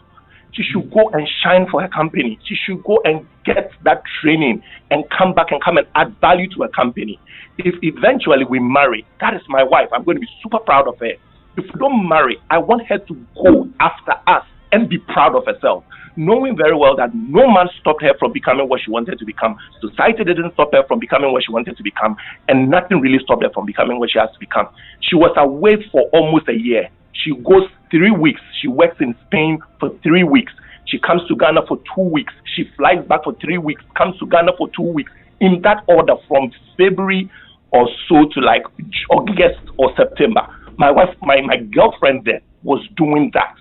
She should go and shine for her company. She should go and get that training and come back and add value to her company. If eventually we marry, that is my wife. I'm going to be super proud of her. If we don't marry, I want her to go after us and be proud of herself, knowing very well that no man stopped her from becoming what she wanted to become. Society didn't stop her from becoming what she wanted to become, and nothing really stopped her from becoming what she has to become. She was away for almost a year. She goes 3 weeks. She works in Spain for 3 weeks. She comes to Ghana for 2 weeks. She flies back for 3 weeks, comes to Ghana for 2 weeks. In that order, from February or so to like August or September. My wife, my girlfriend there was doing that.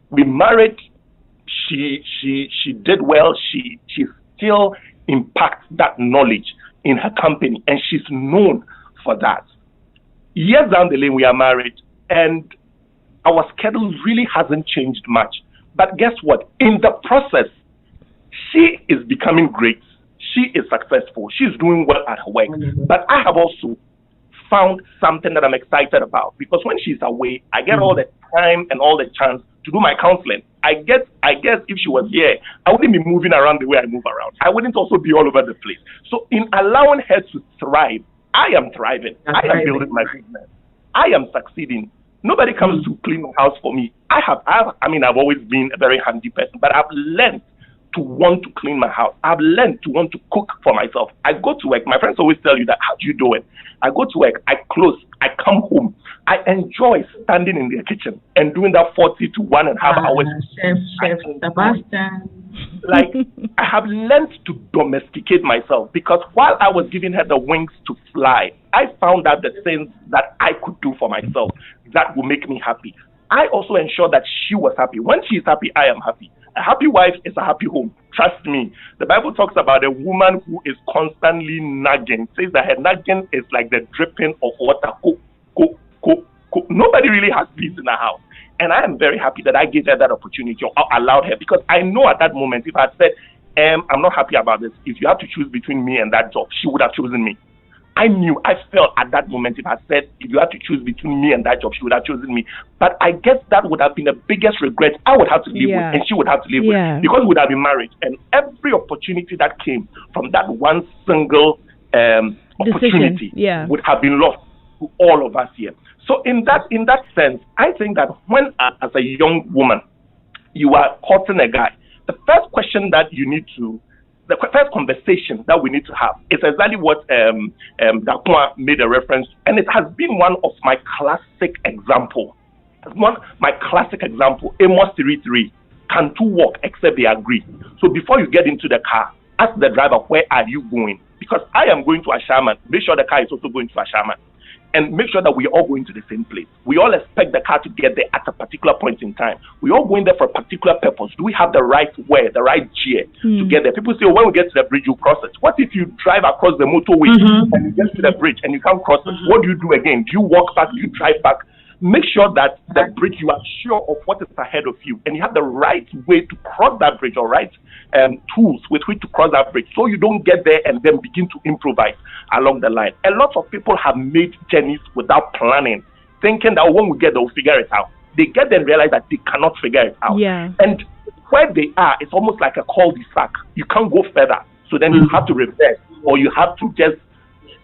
We married. She did well. She still impacts that knowledge in her company, and she's known for that. Years down the lane, we are married, and our schedule really hasn't changed much. But guess what? In the process, she is becoming great. She is successful. She's doing well at her work. But I have also found something that I'm excited about, because when she's away, I get all the time and all the chance to do my counseling. I guess if she was here, I wouldn't be moving around the way I move around. I wouldn't also be all over the place. So in allowing her to thrive, I am thriving. I am building my business. I am succeeding. Nobody comes to clean my house for me. I've always been a very handy person, but I've learned to want to clean my house. I've learned to want to cook for myself. I go to work. My friends always tell you that, how do you do it? I go to work, I close, I come home. I enjoy standing in the kitchen and doing that 40 to 1.5 hours. Chef Sebastian. Like, I have learned to domesticate myself, because while I was giving her the wings to fly, I found out the things that I could do for myself that would make me happy. I also ensure that she was happy. When she is happy, I am happy. A happy wife is a happy home. Trust me. The Bible talks about a woman who is constantly nagging. Says that her nagging is like the dripping of water. Nobody really has peace in the house. And I am very happy that I gave her that opportunity, or allowed her, because I know at that moment, if I had said, I'm not happy about this, if you have to choose between me and that job, she would have chosen me. I felt at that moment, if I said, if you had to choose between me and that job, she would have chosen me. But I guess that would have been the biggest regret I would have to live with, and she would have to live with, because we would have been married. And every opportunity that came from that one single opportunity would have been lost to all of us here. So in that sense, I think that when, as a young woman, you are courting a guy, the first question that you need to, the first conversation that we need to have is exactly what Dakwa made a reference, and it has been one of my classic example. Amos 3:3, can two walk except they agree? So before you get into the car, ask the driver, where are you going? Because I am going to Ashaman. Make sure the car is also going to Ashaman. And make sure that we are all going to the same place. We all expect the car to get there at a particular point in time. We all going there for a particular purpose. Do we have the right way, the right gear to get there? People say, when we get to the bridge, you cross it. What if you drive across the motorway and you get to the bridge and you can't cross it? What do you do again? Do you walk back? Do you drive back? Make sure that the bridge, you are sure of what is ahead of you, and you have the right way to cross that bridge, or right tools with which to cross that bridge, so you don't get there and then begin to improvise along the line. A lot of people have made journeys without planning, thinking that when we get there, we'll figure it out. They get there and realize that they cannot figure it out. And where they are, it's almost like a cul-de-sac. You can't go further. So then you have to reverse, or you have to just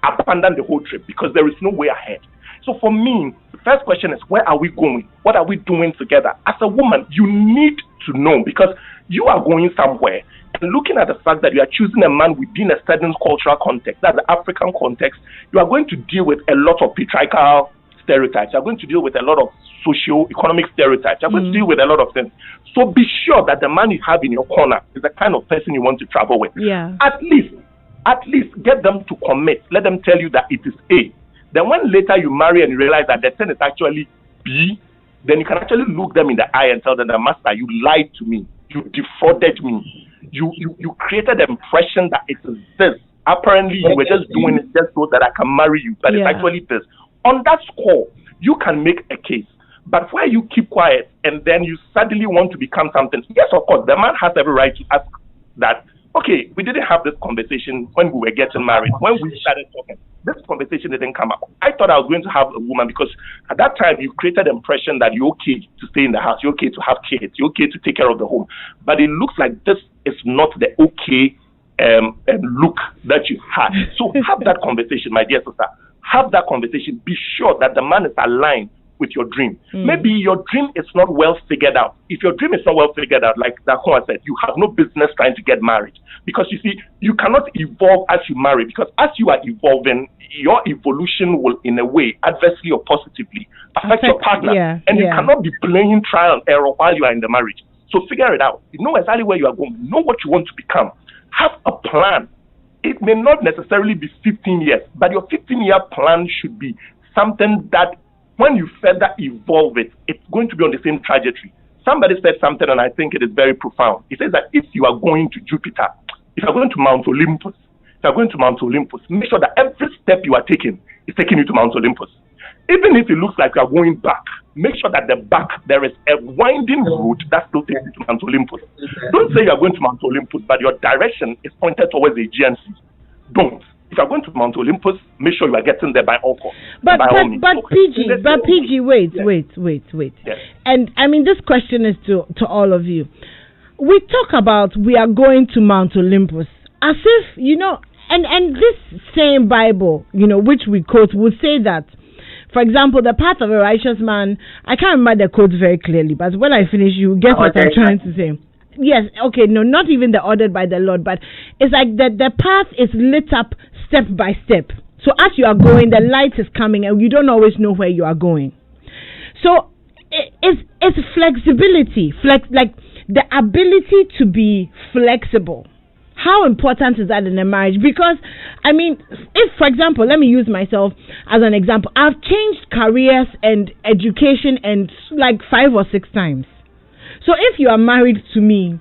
abandon the whole trip, because there is no way ahead. So for me, the first question is, where are we going? What are we doing together? As a woman, you need to know, because you are going somewhere, and looking at the fact that you are choosing a man within a certain cultural context, that's the African context, you are going to deal with a lot of patriarchal stereotypes. You are going to deal with a lot of socio-economic stereotypes. You are going to deal with a lot of things. So be sure that the man you have in your corner is the kind of person you want to travel with. At least get them to commit. Let them tell you that it is A. Then when later you marry and you realize that the thing is actually B, then you can actually look them in the eye and tell them, Master, you lied to me. You defrauded me. You created the impression that it is this. Apparently, you were just doing it just so that I can marry you, but it's actually this. On that score, you can make a case. But where you keep quiet and then you suddenly want to become something, yes, of course, the man has every right to ask that, okay, we didn't have this conversation when we were getting married. When we started talking, this conversation didn't come up. I thought I was going to have a woman, because at that time you created the impression that you're okay to stay in the house, you're okay to have kids, you're okay to take care of the home. But it looks like this is not the okay look that you had. So have that conversation, my dear sister. Have that conversation. Be sure that the man is aligned with your dream. Maybe your dream is not well figured out. If your dream is not well figured out, like Dakwa said, you have no business trying to get married. Because you see, you cannot evolve as you marry, because as you are evolving, your evolution will, in a way, adversely or positively affect your partner. And you cannot be playing trial and error while you are in the marriage. So figure it out. You know exactly where you are going. You know what you want to become. Have a plan. It may not necessarily be 15 years, but your 15-year plan should be something that when you further evolve it, it's going to be on the same trajectory. Somebody said something, and I think it is very profound. He says that if you are going to Jupiter, if you are going to Mount Olympus, make sure that every step you are taking is taking you to Mount Olympus. Even if it looks like you are going back, make sure that the back, there is a winding road that still takes you to Mount Olympus. Don't say you are going to Mount Olympus, but your direction is pointed towards the Aegean Sea. Don't. If you are going to Mount Olympus, make sure you are getting there by all costs. But PG, wait. Yes. And I mean, this question is to all of you. We talk about we are going to Mount Olympus as if, you know, and this same Bible, you know, which we quote, would say that, for example, the path of a righteous man, I can't remember the quote very clearly, but when I finish, you get what I'm trying to say. Yes, okay, no, not even the ordered by the Lord, but it's like the path is lit up step by step. So as you are going, the light is coming, and you don't always know where you are going. So it's flexibility, like the ability to be flexible. How important is that in a marriage? Because, I mean, if, for example, let me use myself as an example. I've changed careers and education and like 5 or 6 times. So if you are married to me,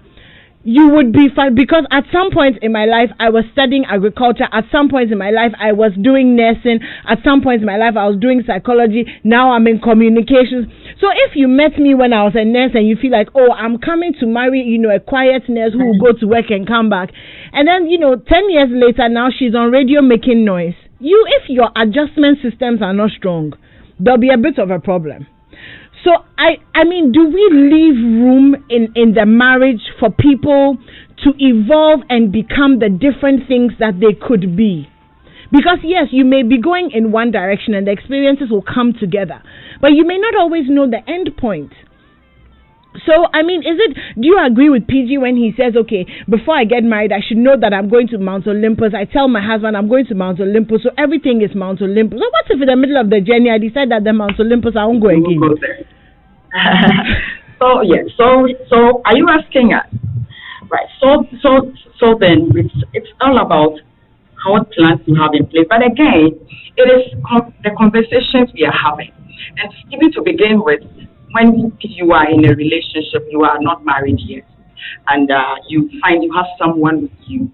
you would be fine, because at some point in my life I was studying agriculture, at some point in my life I was doing nursing, at some point in my life I was doing psychology, now I'm in communications. So if you met me when I was a nurse and you feel like, oh, I'm coming to marry, a quiet nurse who will go to work and come back, and then 10 years later now she's on radio making noise, if your adjustment systems are not strong, there'll be a bit of a problem. So, I mean, do we leave room in the marriage for people to evolve and become the different things that they could be? Because, yes, you may be going in one direction and the experiences will come together, but you may not always know the end point. So, I mean, do you agree with PG when he says, okay, before I get married, I should know that I'm going to Mount Olympus. I tell my husband I'm going to Mount Olympus, so everything is Mount Olympus. So what if in the middle of the journey I decide that the Mount Olympus, I won't go again? Go there. So are you asking us? Right. So then it's all about what plans you have in place. But again, it is the conversations we are having. And even to begin with, when you are in a relationship, you are not married yet, and you find you have someone with you,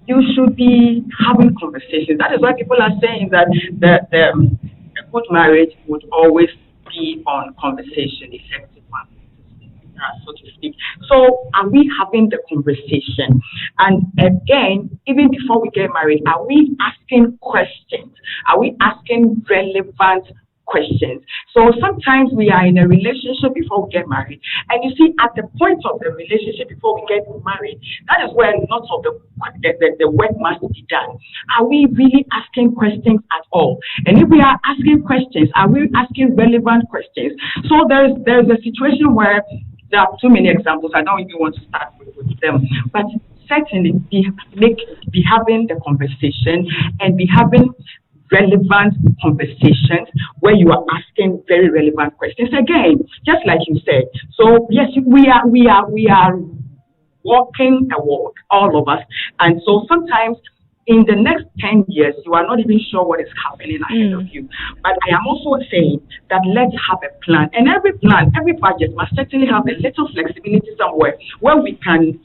you should be having conversations. That is why people are saying that a good marriage would always be on conversation, effective one, so to speak. So are we having the conversation? And again, even before we get married, are we asking questions? Are we asking relevant questions? So sometimes we are in a relationship before we get married, and you see, at the point of the relationship before we get married, that is where lots of the work must be done. Are we really asking questions at all? And if we are asking questions, are we asking relevant questions? So there's a situation where there are too many examples. I don't even want to start with them, but certainly be having the conversation and be having relevant conversations where you are asking very relevant questions. Again, just like you said. So yes, we are walking a walk, all of us, and so sometimes in the next 10 years, you are not even sure what is happening ahead of you. But I am also saying that let's have a plan. And every plan, every budget must certainly have a little flexibility somewhere where we can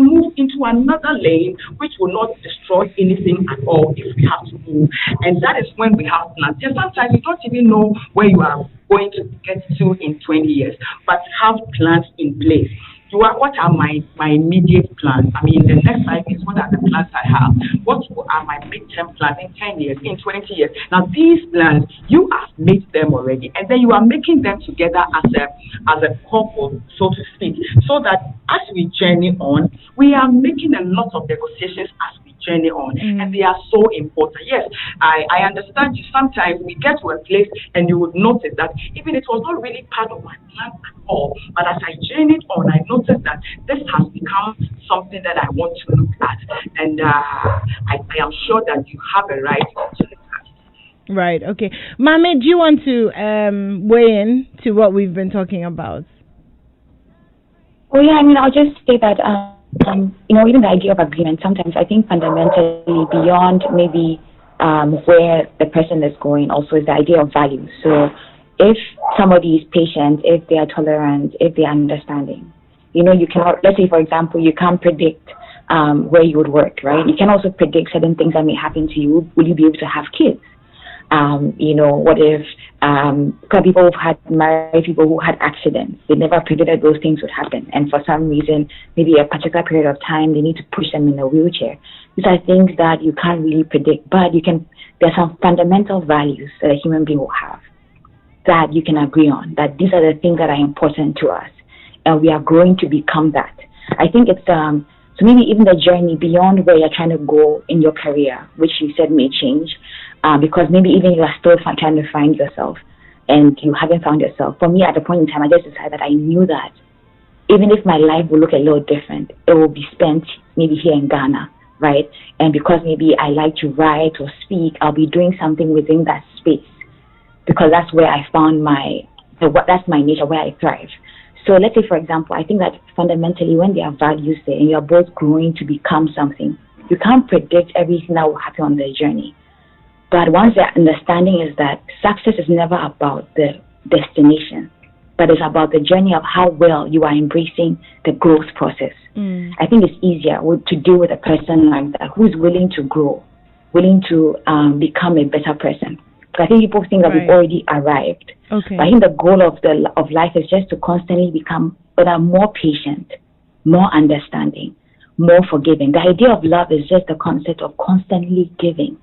move into another lane which will not destroy anything at all if we have to move. And that is when we have plans. And sometimes you don't even know where you are going to get to in 20 years, but have plans in place. What are my immediate plans? I mean, the next 5 years, what are the plans I have? What are my midterm plans in 10 years, in 20 years? Now, these plans, you have made them already, and then you are making them together as a couple, so to speak, so that as we journey on, we are making a lot of negotiations as we journey on, and they are so important. Yes, I understand you. Sometimes we get to a place and you would notice that even it was not really part of my plan at all, but as I journeyed on, I noticed that this has become something that I want to look at, and I am sure that you have a right to look at. Right. Okay, Mame, do you want to weigh in to what we've been talking about? Oh yeah, I mean, I'll just say that even the idea of agreement, sometimes I think fundamentally beyond maybe where the person is going also is the idea of value. So if somebody is patient, if they are tolerant, if they are understanding, you cannot, let's say for example, you can't predict where you would work, right? You can also predict certain things that may happen to you. Will you be able to have kids? What if people who've had married people who had accidents, they never predicted those things would happen, and for some reason, maybe a particular period of time, they need to push them in a wheelchair. These are things that you can't really predict, but there are some fundamental values that a human being will have that you can agree on, that these are the things that are important to us, and we are growing to become that. I think it's so maybe even the journey beyond where you're trying to go in your career, which you said may change, because maybe even you are still trying to find yourself and you haven't found yourself. For me, at a point in time, I just decided that I knew that even if my life will look a little different, it will be spent maybe here in Ghana, right? And because maybe I like to write or speak, I'll be doing something within that space because that's where I found that's my nature, where I thrive. So let's say, for example, I think that fundamentally when there are values there and you're both growing to become something, you can't predict everything that will happen on the journey. But once the understanding is that success is never about the destination, but it's about the journey of how well you are embracing the growth process. I think it's easier to deal with a person like that who's willing to grow, willing to become a better person. But I think people think that we've already arrived. Okay. But I think the goal of life is just to constantly become more patient, more understanding, more forgiving. The idea of love is just the concept of constantly giving.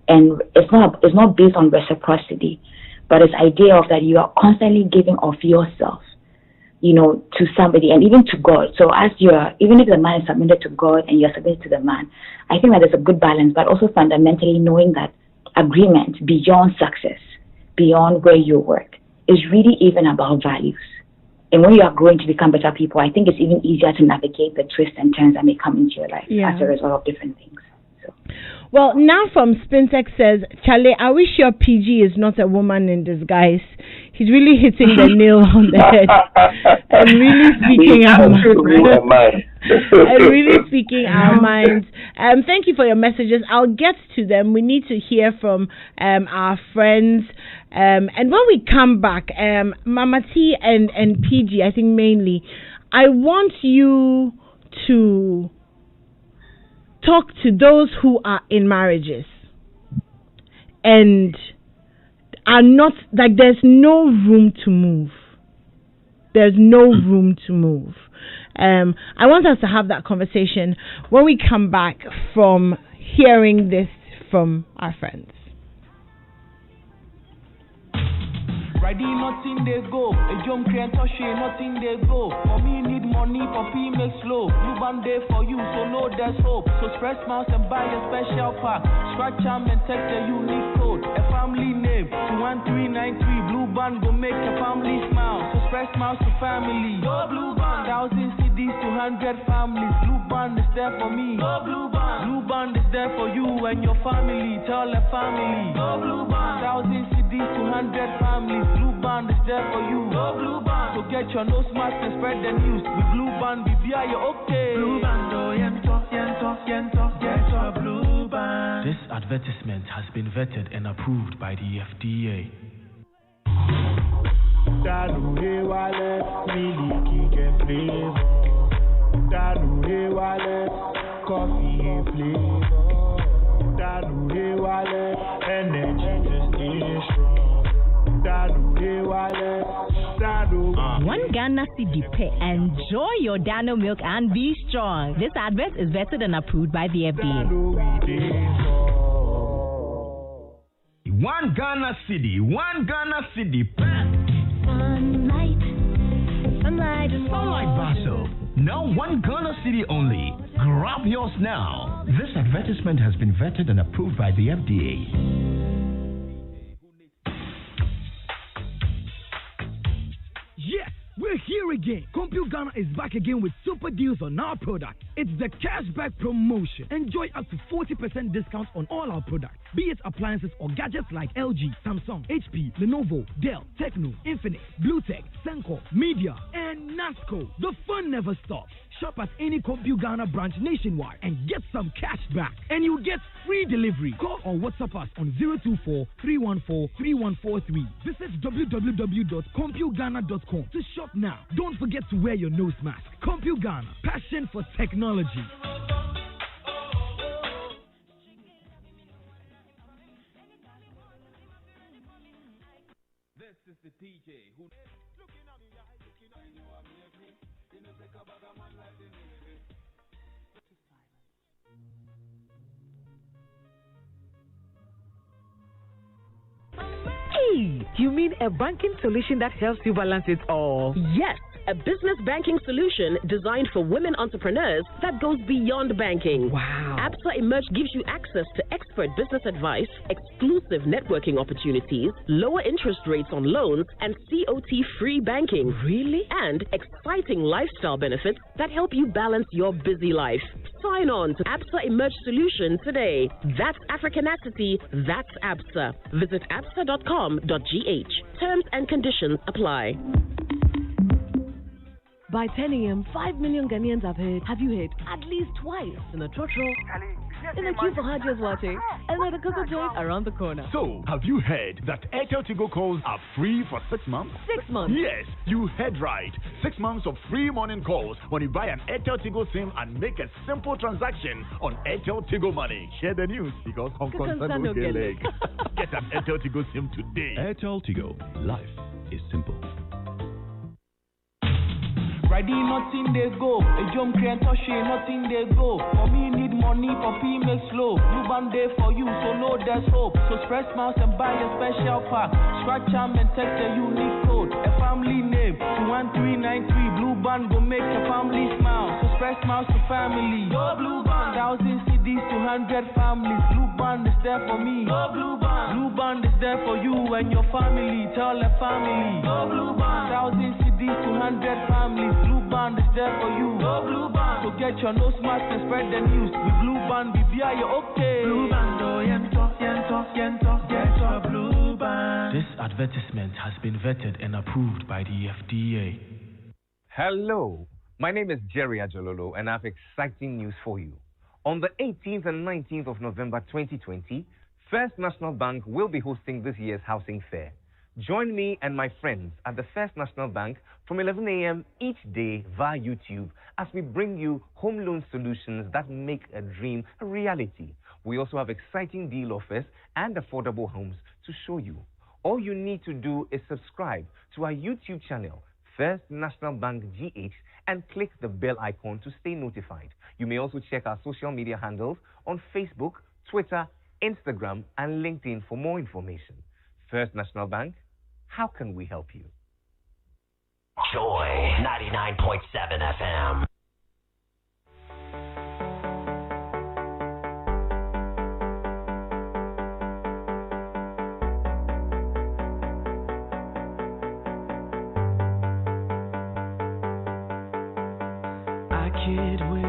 And it's not based on reciprocity, but it's the idea of that you are constantly giving of yourself, to somebody and even to God. So even if the man is submitted to God and you're submitted to the man, I think that there's a good balance, but also fundamentally knowing that agreement beyond success, beyond where you work, is really even about values. And when you are growing to become better people, I think it's even easier to navigate the twists and turns that may come into your life as a result of different things. So. Well, now from Spintex says, Charlie, I wish your PG is not a woman in disguise. He's really hitting the nail on the head and really speaking our minds. And really speaking our minds. Thank you for your messages. I'll get to them. We need to hear from our friends. And when we come back, Mama T and PG, I think mainly, I want you to talk to those who are in marriages and are not, like, there's no room to move. There's no room to move. I want us to have that conversation when we come back from hearing this from our friends. Ready, nothing they go. A jump crane touch nothing they go. For me, need money, for P make slow. Blue band day for you, so no there's hope. So spread smiles and buy a special pack. Scratch arm and text a unique code. A family name, 21393. Blue band go make a family smile. So spread smiles to family. Go Blue band. 1,000 CDs to 100 families. Blue band is there for me. Go Blue band. Blue band is there for you and your family. Tell a family. Go Blue band. 1,000 CDs to 100 families. Blue band is there for you. Go Blue band. So get your nose mask and spread the news. With Blue band, be okay. Blue band, oh, yento, get your Blue band. This advertisement has been vetted and approved by the FDA. Danube wallet, milky and flavor. Danube wallet, coffee and flavor. Danube wallet, energy to stay strong. One Ghana cedi pay. Enjoy your Dano milk and be strong. This advert is vetted and approved by the FDA. One Ghana cedi pay. Sunlight Basso. Now 1 Ghana cedi only. Grab yours now. This advertisement has been vetted and approved by the FDA. Yes, we're here again. Compute Ghana is back again with super deals on our product. It's the cashback promotion. Enjoy up to 40% discount on all our products, be it appliances or gadgets like LG, Samsung, HP, Lenovo, Dell, Tecno, Infinix, Bluetech, Senko, Media, and NASCO. The fun never stops. Shop at any Compute Ghana branch nationwide and get some cash back. And you get free delivery. Call or WhatsApp us on 024-314-3143. Visit www.computeghana.com to shop now. Don't forget to wear your nose mask. Compute Ghana, passion for technology. This is the DJ who looking at me, looking at you, I'm here. You know, take a bag of man like the Navy. Hey, you mean a banking solution that helps you balance it all? Yes, a business banking solution designed for women entrepreneurs that goes beyond banking. Wow. Absa Emerge gives you access to expert business advice, exclusive networking opportunities, lower interest rates on loans, and COT-free banking. Really? And exciting lifestyle benefits that help you balance your busy life. Sign on to ABSA Emerge Solution today. That's Africanacity, that's ABSA. Visit absa.com.gh. Terms and conditions apply. By 10 a.m., 5 million Ghanaians have you heard at least twice in the trotro, in the queue for Hajia's Water, and at the cocoa joint around the corner. So, have you heard that Airtel Tigo calls are free for 6 months? 6 months? Yes, you heard right. 6 months of free morning calls when you buy an Airtel Tigo SIM and make a simple transaction on Airtel Tigo Money. Share the news because Hong Kong will get leg. Get an Airtel Tigo SIM today. Airtel Tigo. Life is simple. Riding nothing they go. A jump crane touching nothing they go. For me need money, for P make slow. Blue band day for you, so know there's hope. So spread smiles and buy a special pack. Scratch arm and text a unique code. A family name 21393. Blue band go make a family smile. So spread smiles to family. Go Blue band. 1,000 CDs to 100 families. Blue band is there for me. Go Blue band. Blue band is there for you and your family. Tell the family. Go Blue band. 1,000 CDs to 100 families. Blue band is there for you. Go Blue band. So get your nose mask and spread the news. With Blue band, be you okay. Blue band, oh yento, get your Blue band. This advertisement has been vetted and approved by the FDA. Hello, my name is Jerry Ajololo and I have exciting news for you. On the 18th and 19th of November 2020, First National Bank will be hosting this year's housing fair. Join me and my friends at the First National Bank from 11 a.m. each day via YouTube as we bring you home loan solutions that make a dream a reality. We also have exciting deal offers and affordable homes to show you. All you need to do is subscribe to our YouTube channel, First National Bank GH, and click the bell icon to stay notified. You may also check our social media handles on Facebook, Twitter, Instagram, and LinkedIn for more information. First National Bank, how can we help you? Joy 99.7 FM. I can't win,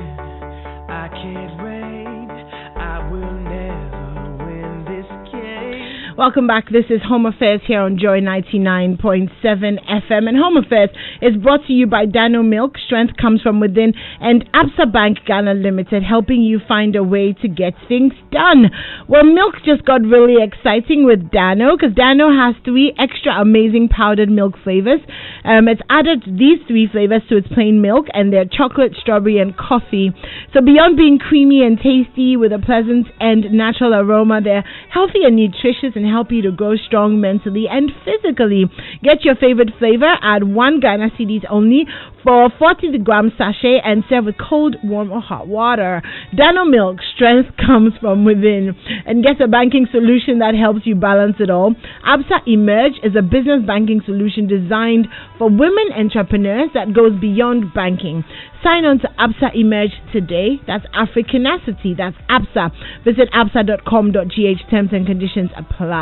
I can't reign, I will never win this game. Welcome back. This is Home Affairs here on Joy 99.7 FM. And Home Affairs is brought to you by Dano Milk. Strength comes from within. And Absa Bank Ghana Limited, helping you find a way to get things done. Well, milk just got really exciting with Dano because Dano has 3 extra amazing powdered milk flavors. It's added these 3 flavors to its plain milk, and they're chocolate, strawberry, and coffee. So beyond being creamy and tasty with a pleasant and natural aroma, they're healthy and nutritious and help you to grow strong mentally and physically. Get your favorite flavor at 1 Ghana cedis only for 40-gram sachet and serve with cold, warm, or hot water. Dano Milk, strength comes from within. And get a banking solution that helps you balance it all. Absa Emerge is a business banking solution designed for women entrepreneurs that goes beyond banking. Sign on to Absa Emerge today. That's Africanacity. That's Absa. Visit absa.com.gh. Terms and conditions apply.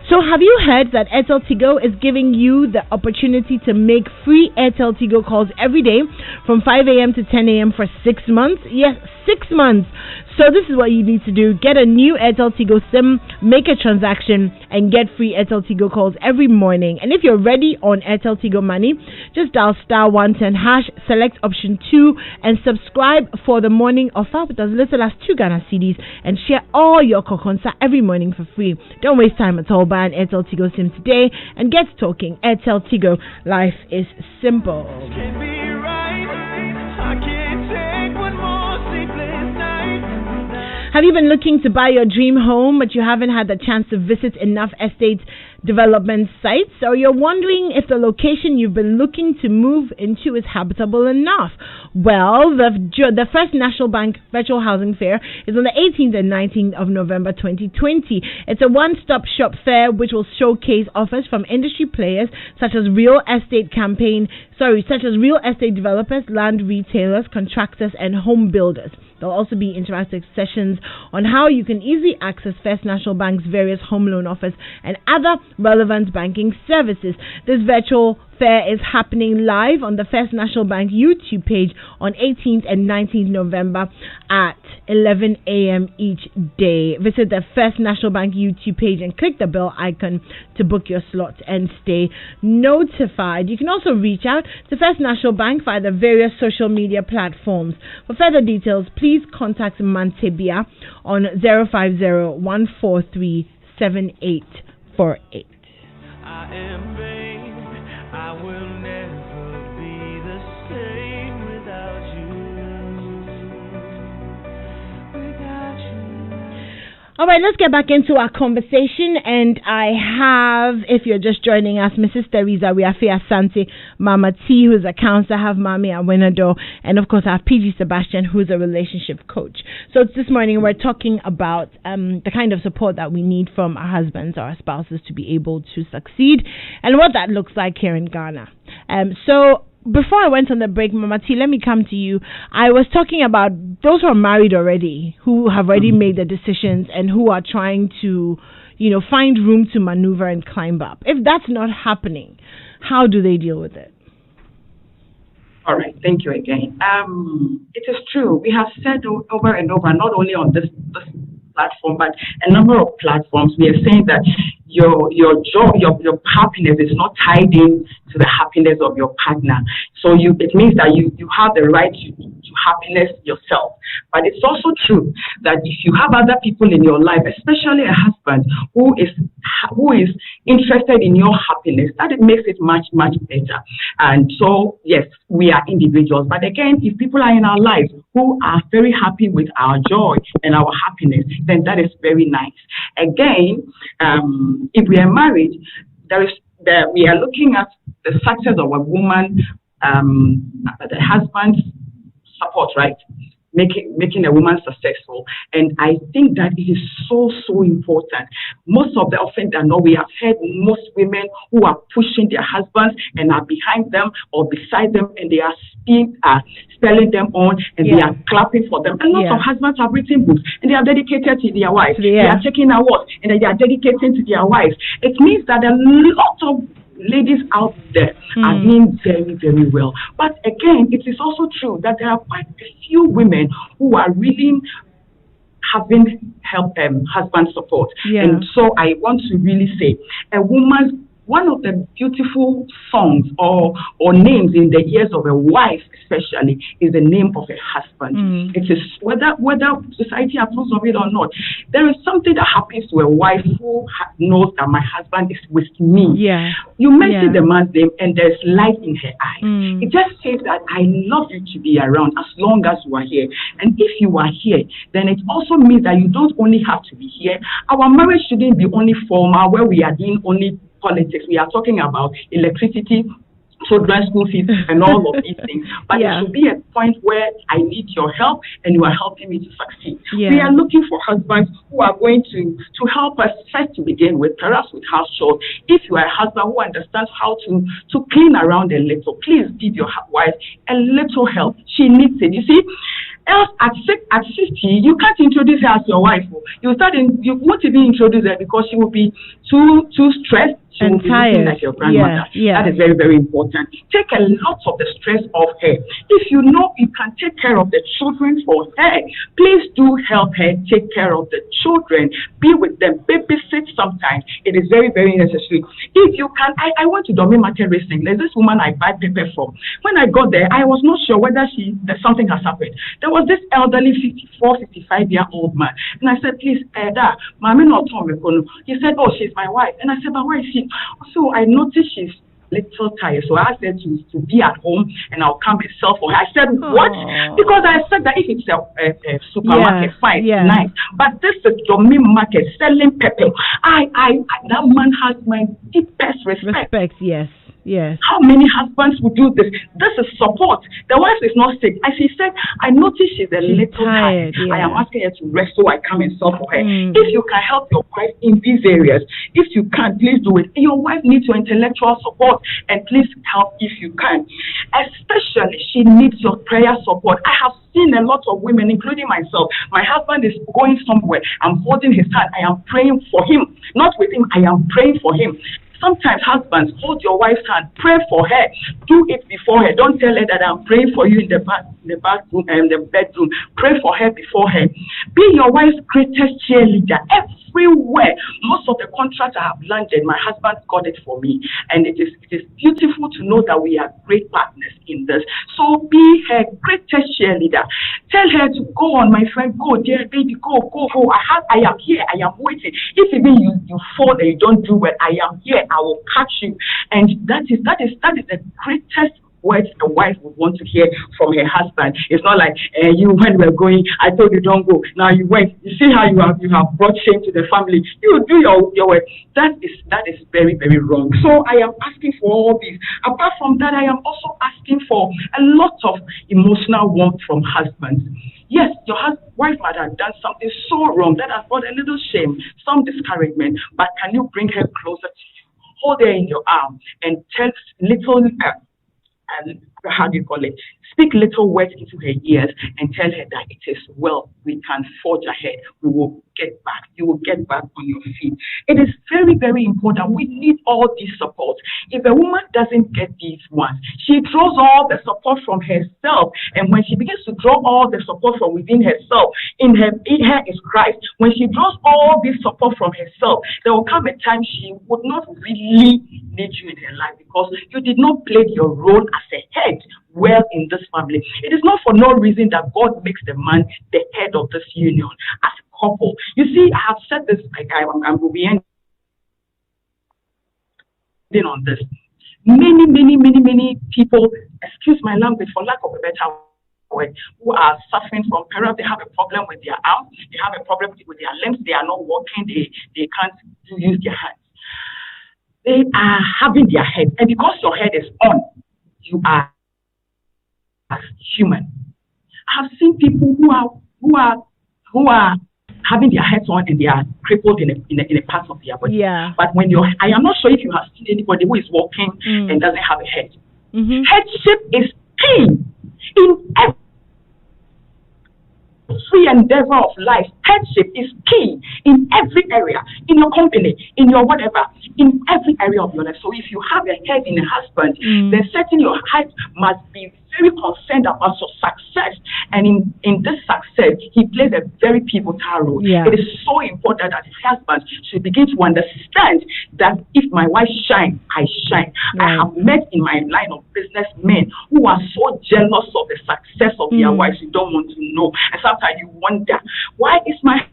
So have you heard that Airtel Tigo is giving you the opportunity to make free Airtel Tigo calls every day from 5 a.m. to 10 a.m. for 6 months? Yes, 6 months. So this is what you need to do. Get a new Airtel Tigo SIM, make a transaction, and get free Airtel Tigo calls every morning. And if you're ready on Airtel Tigo Money, just dial *110#, select option 2, and subscribe for the morning offer with as little as 2 Ghana cedis and share all your kokonsa every morning for free. Don't waste time at all. Buy an Airtel Tigo SIM today and get talking. Airtel Tigo, life is simple. Can't be right, I can't take one more sleepless night. Have you been looking to buy your dream home, but you haven't had the chance to visit enough estate development sites? Or you're wondering if the location you've been looking to move into is habitable enough? Well, the First National Bank Virtual Housing Fair is on the 18th and 19th of November 2020. It's a one-stop shop fair which will showcase offers from industry players such as real estate developers, land retailers, contractors, and home builders. There'll also be interactive sessions on how you can easily access First National Bank's various home loan offers and other relevant banking services. This virtual fair is happening live on the First National Bank YouTube page on 18th and 19th November at 11 a.m. each day. Visit the First National Bank YouTube page and click the bell icon to book your slot and stay notified. You can also reach out to First National Bank via the various social media platforms. For further details, please contact Mantebia on 050-143-7848. I am vain. I will never be the same without you. All right, let's get back into our conversation. And I have, if you're just joining us, Mrs. Teresa Wiafe Asante, Mama T, who's a counselor, I have Mami Awenado, and of course I have PG Sebastian, who's a relationship coach. So this morning we're talking about the kind of support that we need from our husbands or our spouses to be able to succeed, and what that looks like here in Ghana. So before I went on the break, Mama T, let me come to you. I was talking about those who are married already, who have already made the decisions and who are trying to, find room to maneuver and climb up. If that's not happening, how do they deal with it? All right, thank you again. It is true. We have said over and over, not only on this platform, but a number of platforms, we are saying that your joy, your happiness is not tied in to the happiness of your partner. So it means that you have the right to happiness yourself. But it's also true that if you have other people in your life, especially a husband who is interested in your happiness, that it makes it much, much better. And so, yes, we are individuals. But again, if people are in our lives who are very happy with our joy and our happiness, then that is very nice. Again, if we are married, we are looking at the success of a woman, the husband's support, right? Making a woman successful. And I think that it is so important. Most of the often than not, we have heard most women who are pushing their husbands and are behind them or beside them, and they are spelling them on, and they are clapping for them. And lots of husbands have written books and they are dedicated to their wives. They are taking awards and they are dedicating to their wives. It means that a lot of ladies out there are doing very, very well. But again, it is also true that there are quite a few women who are really having husband support. And so I want to really say, one of the beautiful songs or names in the ears of a wife especially is the name of a husband. It is whether society approves of it or not. There is something that happens to a wife who knows that my husband is with me. You mention the man's name and there's light in her eyes. It just says that I love you to be around as long as you are here. And if you are here, then it also means that you don't only have to be here. Our marriage shouldn't be only formal where we are doing only politics. We are talking about electricity, children's school fees, and all of these things. But it should be a point where I need your help and you are helping me to succeed. We are looking for husbands who are going to help us first to begin with, perhaps with house chores. If you are a husband who understands how to clean around a little, please give your wife a little help. She needs it. You see, else at 50, you can't introduce her as your wife. You won't even introduce her because she will be too stressed. She will be looking like your grandmother. That is very, very important. Take a lot of the stress off her. If you know you can take care of the children for her, please do help her take care of the children. Be with them. Babysit sometimes. It is very, very necessary. If you can, I went to Domain Market recently. There's this woman I buy paper from. When I got there, I was not sure whether something has happened. There was this elderly 54, 55-year-old man. And I said, please, Mami not He said, oh, she's my wife. And I said, but where is she? So I noticed she's little tired. So I asked her to be at home and I'll come and sell for her. I said, what? Because I said that if it's a supermarket, fine, nice. But this is Domain Market selling pepper. That man has my deepest respect. Yes. How many husbands would do this? This is support. The wife is not sick. As she said, I noticed she's a little tired. I am asking her to rest so I come and solve for her. If you can help your wife in these areas, if you can, please do it. Your wife needs your intellectual support and please help if you can. Especially, she needs your prayer support. I have seen a lot of women, including myself. My husband is going somewhere. I'm holding his hand. I am praying for him. Not with him. I am praying for him. Sometimes husbands, hold your wife's hand, pray for her, do it before her. Don't tell her that I'm praying for you in the bathroom and the bedroom. Pray for her before her. Be your wife's greatest cheerleader everywhere. Most of the contracts I have landed, my husband got it for me, and it is beautiful to know that we are great partners in this. So be her greatest cheerleader. Tell her to go on, my friend. Go, dear baby, go. I am here. I am waiting. If even you fall and you don't do well, I am here. I will catch you. And that is the greatest words a wife would want to hear from her husband. It's not like you, when we're going, I told you don't go. Now you went. You see how you have brought shame to the family. You do your work. That is very, very wrong. So I am asking for all this. Apart from that, I am also asking for a lot of emotional warmth from husbands. Yes, your wife might have done something so wrong that has brought a little shame, some discouragement, but can you bring her closer to you? Hold her in your arm and tell little speak little words into her ears and tell her that it is well. We can forge ahead. We will get back. You will get back on your feet. It is very, very important. We need all this support. If a woman doesn't get these ones, she draws all the support from herself. And when she begins to draw all the support from within herself, in her is Christ. When she draws all this support from herself, there will come a time she would not really need you in her life because you did not play your role as a head well in this family. It is not for no reason that God makes the man the head of this union as a couple. You see, I have said this, I will be ending on this. Many people, excuse my language for lack of a better word, who are suffering from perhaps they have a problem with their arms, they have a problem with their limbs, they are not working, they can't use their hands. They are having their head, and because your head is on, you are human. I have seen people who are having their heads on and they are crippled in a part of their body. Yeah. But when I am not sure if you have seen anybody who is walking and doesn't have a head. Mm-hmm. Headship is key in every endeavor of life. Headship is key in every area, in your company, in your whatever, in every area of your life. So if you have a head in a husband, then certainly your head must be very concerned about your success. And in this success, he plays a very pivotal role. Yeah. It is so important that his husband should begin to understand that if my wife shines, I shine. I have met in my line of business men who are so jealous of the success of their wives, you don't want to know. And sometimes you wonder, why is my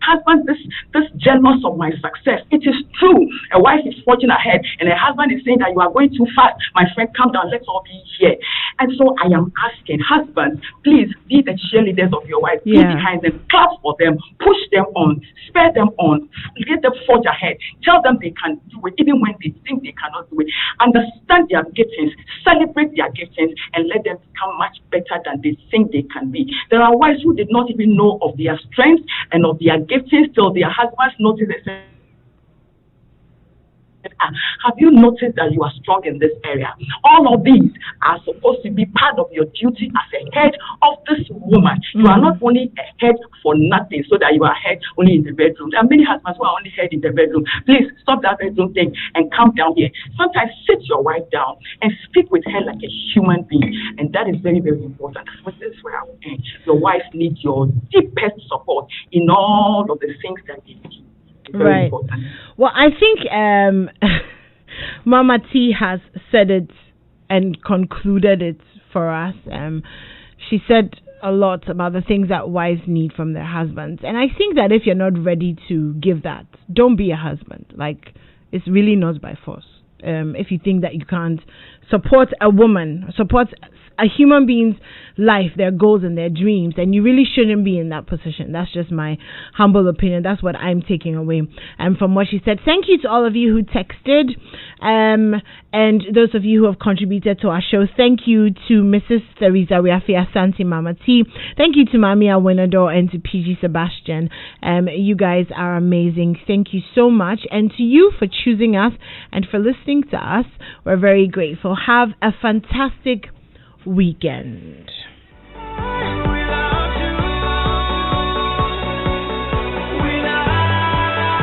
husband this jealous of my success? It is true. A wife is forging ahead and a husband is saying that you are going too fast. My friend, calm down, let's all be here. And so I am asking husbands, please be the cheerleaders of your wife. Be behind them, clap for them, push them on, spur them on, get them forge ahead. Tell them they can do it even when they think they cannot do it. Understand their giftings, celebrate their giftings, and let them become much better than they think they can be. There are wives who did not even know of their strengths and of their giftings till their husbands notice and say, have you noticed that you are strong in this area? All of these are supposed to be part of your duty as a head of this woman. You are not only a head for nothing so that you are head only in the bedroom. There are many husbands who are only head in the bedroom. Please stop that bedroom thing and come down here. Sometimes sit your wife down and speak with her like a human being. And that is very, very important. This is where I will end. Your wife needs your deepest support in all of the things that they need. Right. Important. Well, I think Mama T has said it and concluded it for us. She said a lot about the things that wives need from their husbands. And I think that if you're not ready to give that, don't be a husband. Like, it's really not by force. If you think that you can't support a woman, support a human being's life, their goals and their dreams, and you really shouldn't be in that position. That's just my humble opinion. That's what I'm taking away from what she said. Thank you to all of you who texted, and those of you who have contributed to our show. Thank you to Mrs. Theresa Riafia Santi Mama T. Thank you to Mamia Winador and to PG Sebastian. You guys are amazing. Thank you so much. And to you for choosing us and for listening to us. We're very grateful. Have a fantastic weekend.